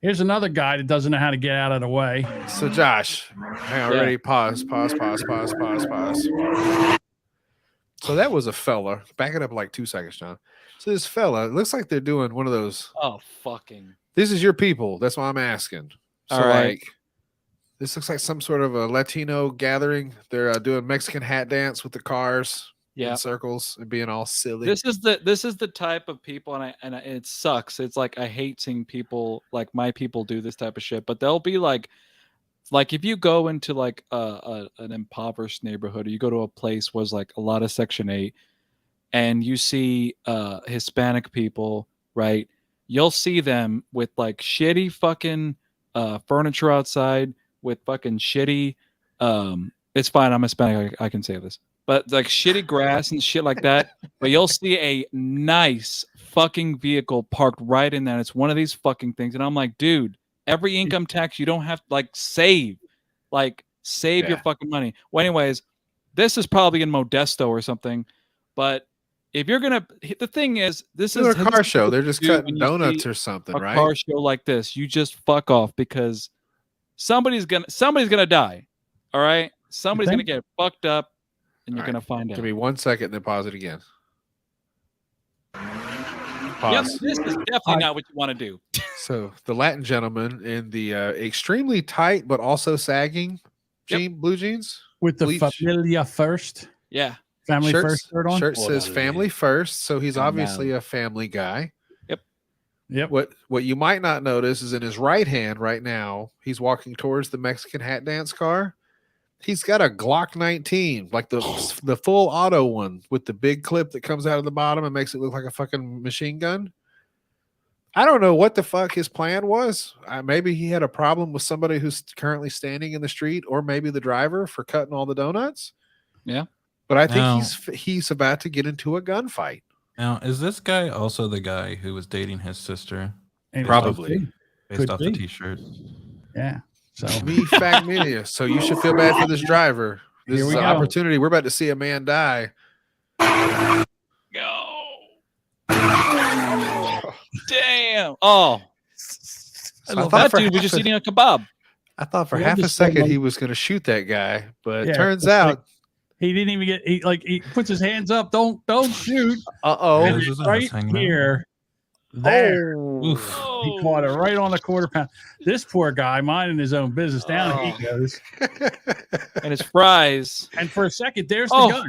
Here's another guy that doesn't know how to get out of the way. So Josh, hang on, ready? Pause. So that was a fella. Back it up like 2 seconds, John. So this fella, it looks like they're doing one of those. Oh, fucking. This is your people. That's why I'm asking. So All right. like, this looks like some sort of a Latino gathering. They're doing Mexican hat dance with the cars in circles and being all silly. This is the type of people, and it sucks. It's like I hate seeing people like my people do this type of shit. But they'll be like if you go into like an impoverished neighborhood, or you go to a place where there's like a lot of Section 8, and you see Hispanic people, right? You'll see them with like shitty fucking furniture outside, with fucking shitty. It's fine. I'm Hispanic. I can say this. But like shitty grass and shit like that. But you'll see a nice fucking vehicle parked right in there. It's one of these fucking things. And I'm like, dude, every income tax you don't have to like save your fucking money. Well, anyways, this is probably in Modesto or something. But if you're gonna, the thing is, this is a car show. They're just cutting donuts or something, a right? car show like this, you just fuck off because somebody's gonna die. All right, somebody's gonna get fucked up. And you're going to find out. Give me 1 second, then pause it again. Yep, Pause. this is definitely not what you want to do. So the Latin gentleman in the extremely tight but also sagging blue jeans. With the familia first. Yeah. Family first shirt on. Shirt says family first. So he's obviously a family guy. Yep. What you might not notice is in his right hand right now, he's walking towards the Mexican hat dance car. He's got a Glock 19, like the full auto one with the big clip that comes out of the bottom and makes it look like a fucking machine gun. I don't know what the fuck his plan was. Maybe he had a problem with somebody who's currently standing in the street, or maybe the driver for cutting all the donuts. Yeah. But I think he's about to get into a gunfight. Now, is this guy also the guy who was dating his sister? Probably. Based off the t-shirt. Yeah. So me fact media. So you should feel bad for this driver. This is an opportunity. We're about to see a man die. Go. Damn. Oh. I thought that for dude was just eating a kebab. I thought for half a second he was going to shoot that guy, but it turns out he didn't even get. He puts his hands up. Don't shoot. Right here. There. Oof. He caught it right on the quarter pound. This poor guy minding his own business. Down he goes. And his fries. And for a second, there's the gun.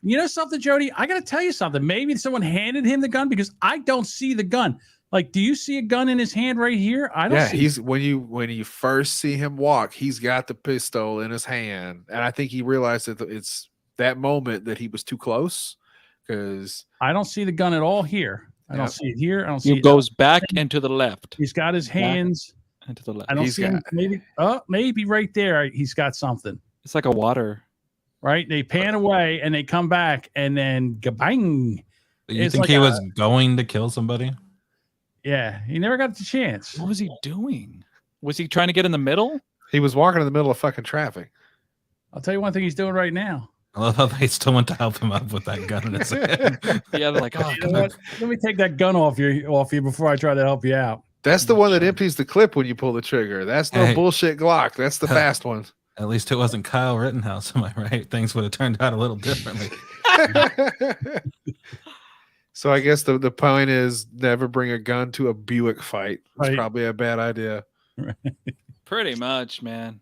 You know something, Jody? I got to tell you something. Maybe someone handed him the gun because I don't see the gun. Like, do you see a gun in his hand right here? I don't. Yeah, see he's when you first see him walk, he's got the pistol in his hand, and I think he realized that it's that moment that he was too close because I don't see the gun at all here. I don't Yep. see it here. I don't see He it. goes back and to the left. He's got his Back hands. and to the left. I don't He's see him. got- Maybe right there. He's got something. It's like a water. Right? They pan away and they come back and then kabang. You It's think like he a- was going to kill somebody? Yeah, he never got the chance. What was he doing? Was he trying to get in the middle? he was walking in the middle of fucking traffic. I'll tell you one thing he's doing right now. I love how they still went to help him up with that gun in his hand. Yeah, they're like, oh, You know what? Let me take that gun off you before I try to help you out. That's the one that empties the clip when you pull the trigger. That's no Hey. bullshit Glock. That's the fast one. At least it wasn't Kyle Rittenhouse, am I right? Things would have turned out a little differently. So I guess the point is never bring a gun to a Buick fight. It's Right. probably a bad idea. pretty much, man.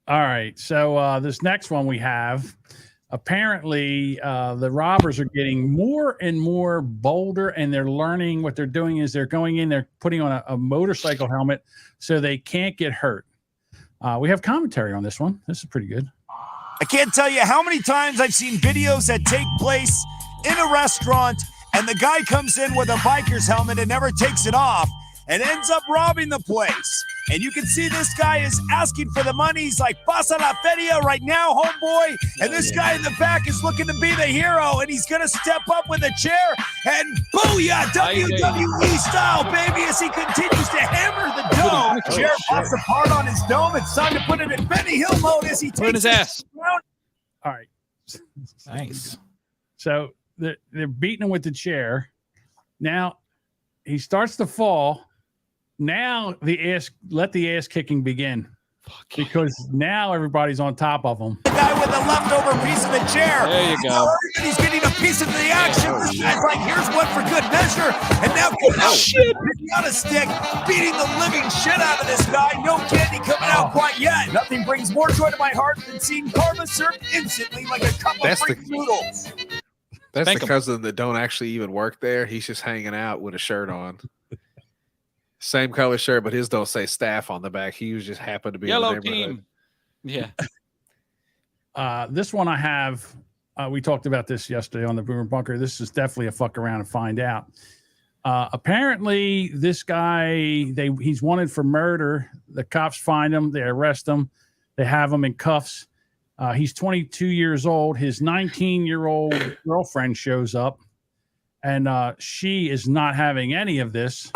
All right. So this next one we have, apparently the robbers are getting more and more bolder, and they're learning. What they're doing is they're going in, they're putting on a motorcycle helmet so they can't get hurt. We have commentary on this one. This is pretty good. I can't tell you how many times I've seen videos that take place in a restaurant and the guy comes in with a biker's helmet and never takes it off and ends up robbing the place. And you can see this guy is asking for the money. He's like, pasa la feria right now, homeboy. And this guy in the back is looking to be the hero, and he's going to step up with a chair and booyah, WWE style, baby, as he continues to hammer the dome. The chair pops apart on his dome. It's time to put it in Benny Hill mode as he takes Put it in his ass. down. All right. Nice. So they're beating him with the chair. Now he starts to fall. Now let the ass kicking begin. Because now everybody's on top of him. The guy with the leftover piece of the chair. There you go. And he's getting a piece of the action. This guy's like, here's one for good measure. And now shit, on a stick, beating the living shit out of this guy. No candy coming out quite yet. Nothing brings more joy to my heart than seeing karma served instantly like a cup of free noodles. That's Thank the 'em. cousin that don't actually even work there. He's just hanging out with a shirt on. Same color shirt, but his don't say staff on the back. He was just happened to be Yellow in the neighborhood. team. Yeah. This one I have. We talked about this yesterday on the Boomer Bunker. This is definitely a fuck around and find out. Apparently, this guy he's wanted for murder. The cops find him. They arrest him. They have him in cuffs. He's 22 years old. His 19-year-old girlfriend shows up, and she is not having any of this.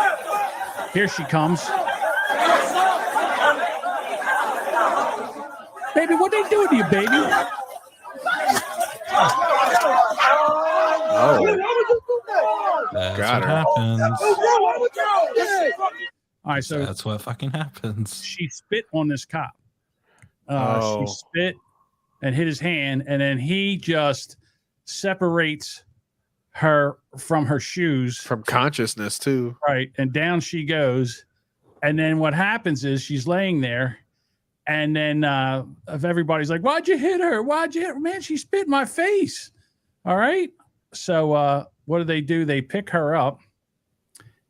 Here she comes. Baby, what they doing to you, baby? Oh, That's Got what her. happens. All right, so That's what fucking happens. she spit on this cop. Oh. She spit and hit his hand, and then he just separates her from her shoes. from consciousness too. Right. And down she goes. And then what happens is she's laying there. And then if everybody's like, why'd you hit her? Why'd you hit her? Man, she spit in my face. All right. So what do? They pick her up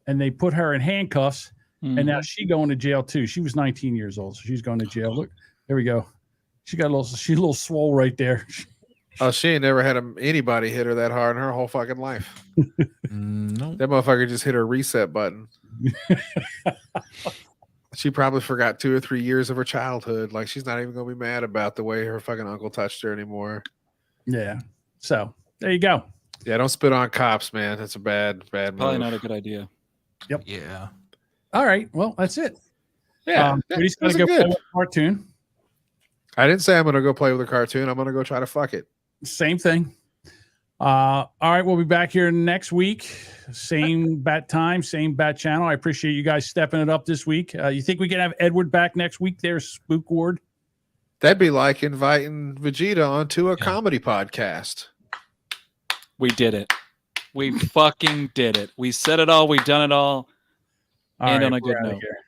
and they put her in handcuffs. And now she going to jail too. She was 19 years old. So she's going to jail. Look, there we go. She's a little swole right there. Oh, she ain't never had anybody hit her that hard in her whole fucking life. No. That motherfucker just hit her reset button. She probably forgot 2 or 3 years of her childhood. Like, she's not even gonna be mad about the way her fucking uncle touched her anymore. Yeah. So there you go. Yeah, don't spit on cops, man. That's a bad Probably move. not a good idea. Yep. Yeah. All right. Well, that's it. Yeah, He's going to those go are play good. with a cartoon. I didn't say I'm gonna go play with a cartoon. I'm gonna go try to fuck it. Same thing. All right, we'll be back here next week. Same bat time, same bat channel. I appreciate you guys stepping it up this week. You think we can have Edward back next week there, Spook Ward? That'd be like inviting Vegeta onto a comedy podcast. We did it. We fucking did it. We said it all. We done it all. All and right, on a we're good outta note. here.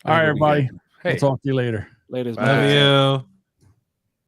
All right, everybody. Hey. We'll talk to you later. Ladies, Bye. Love you.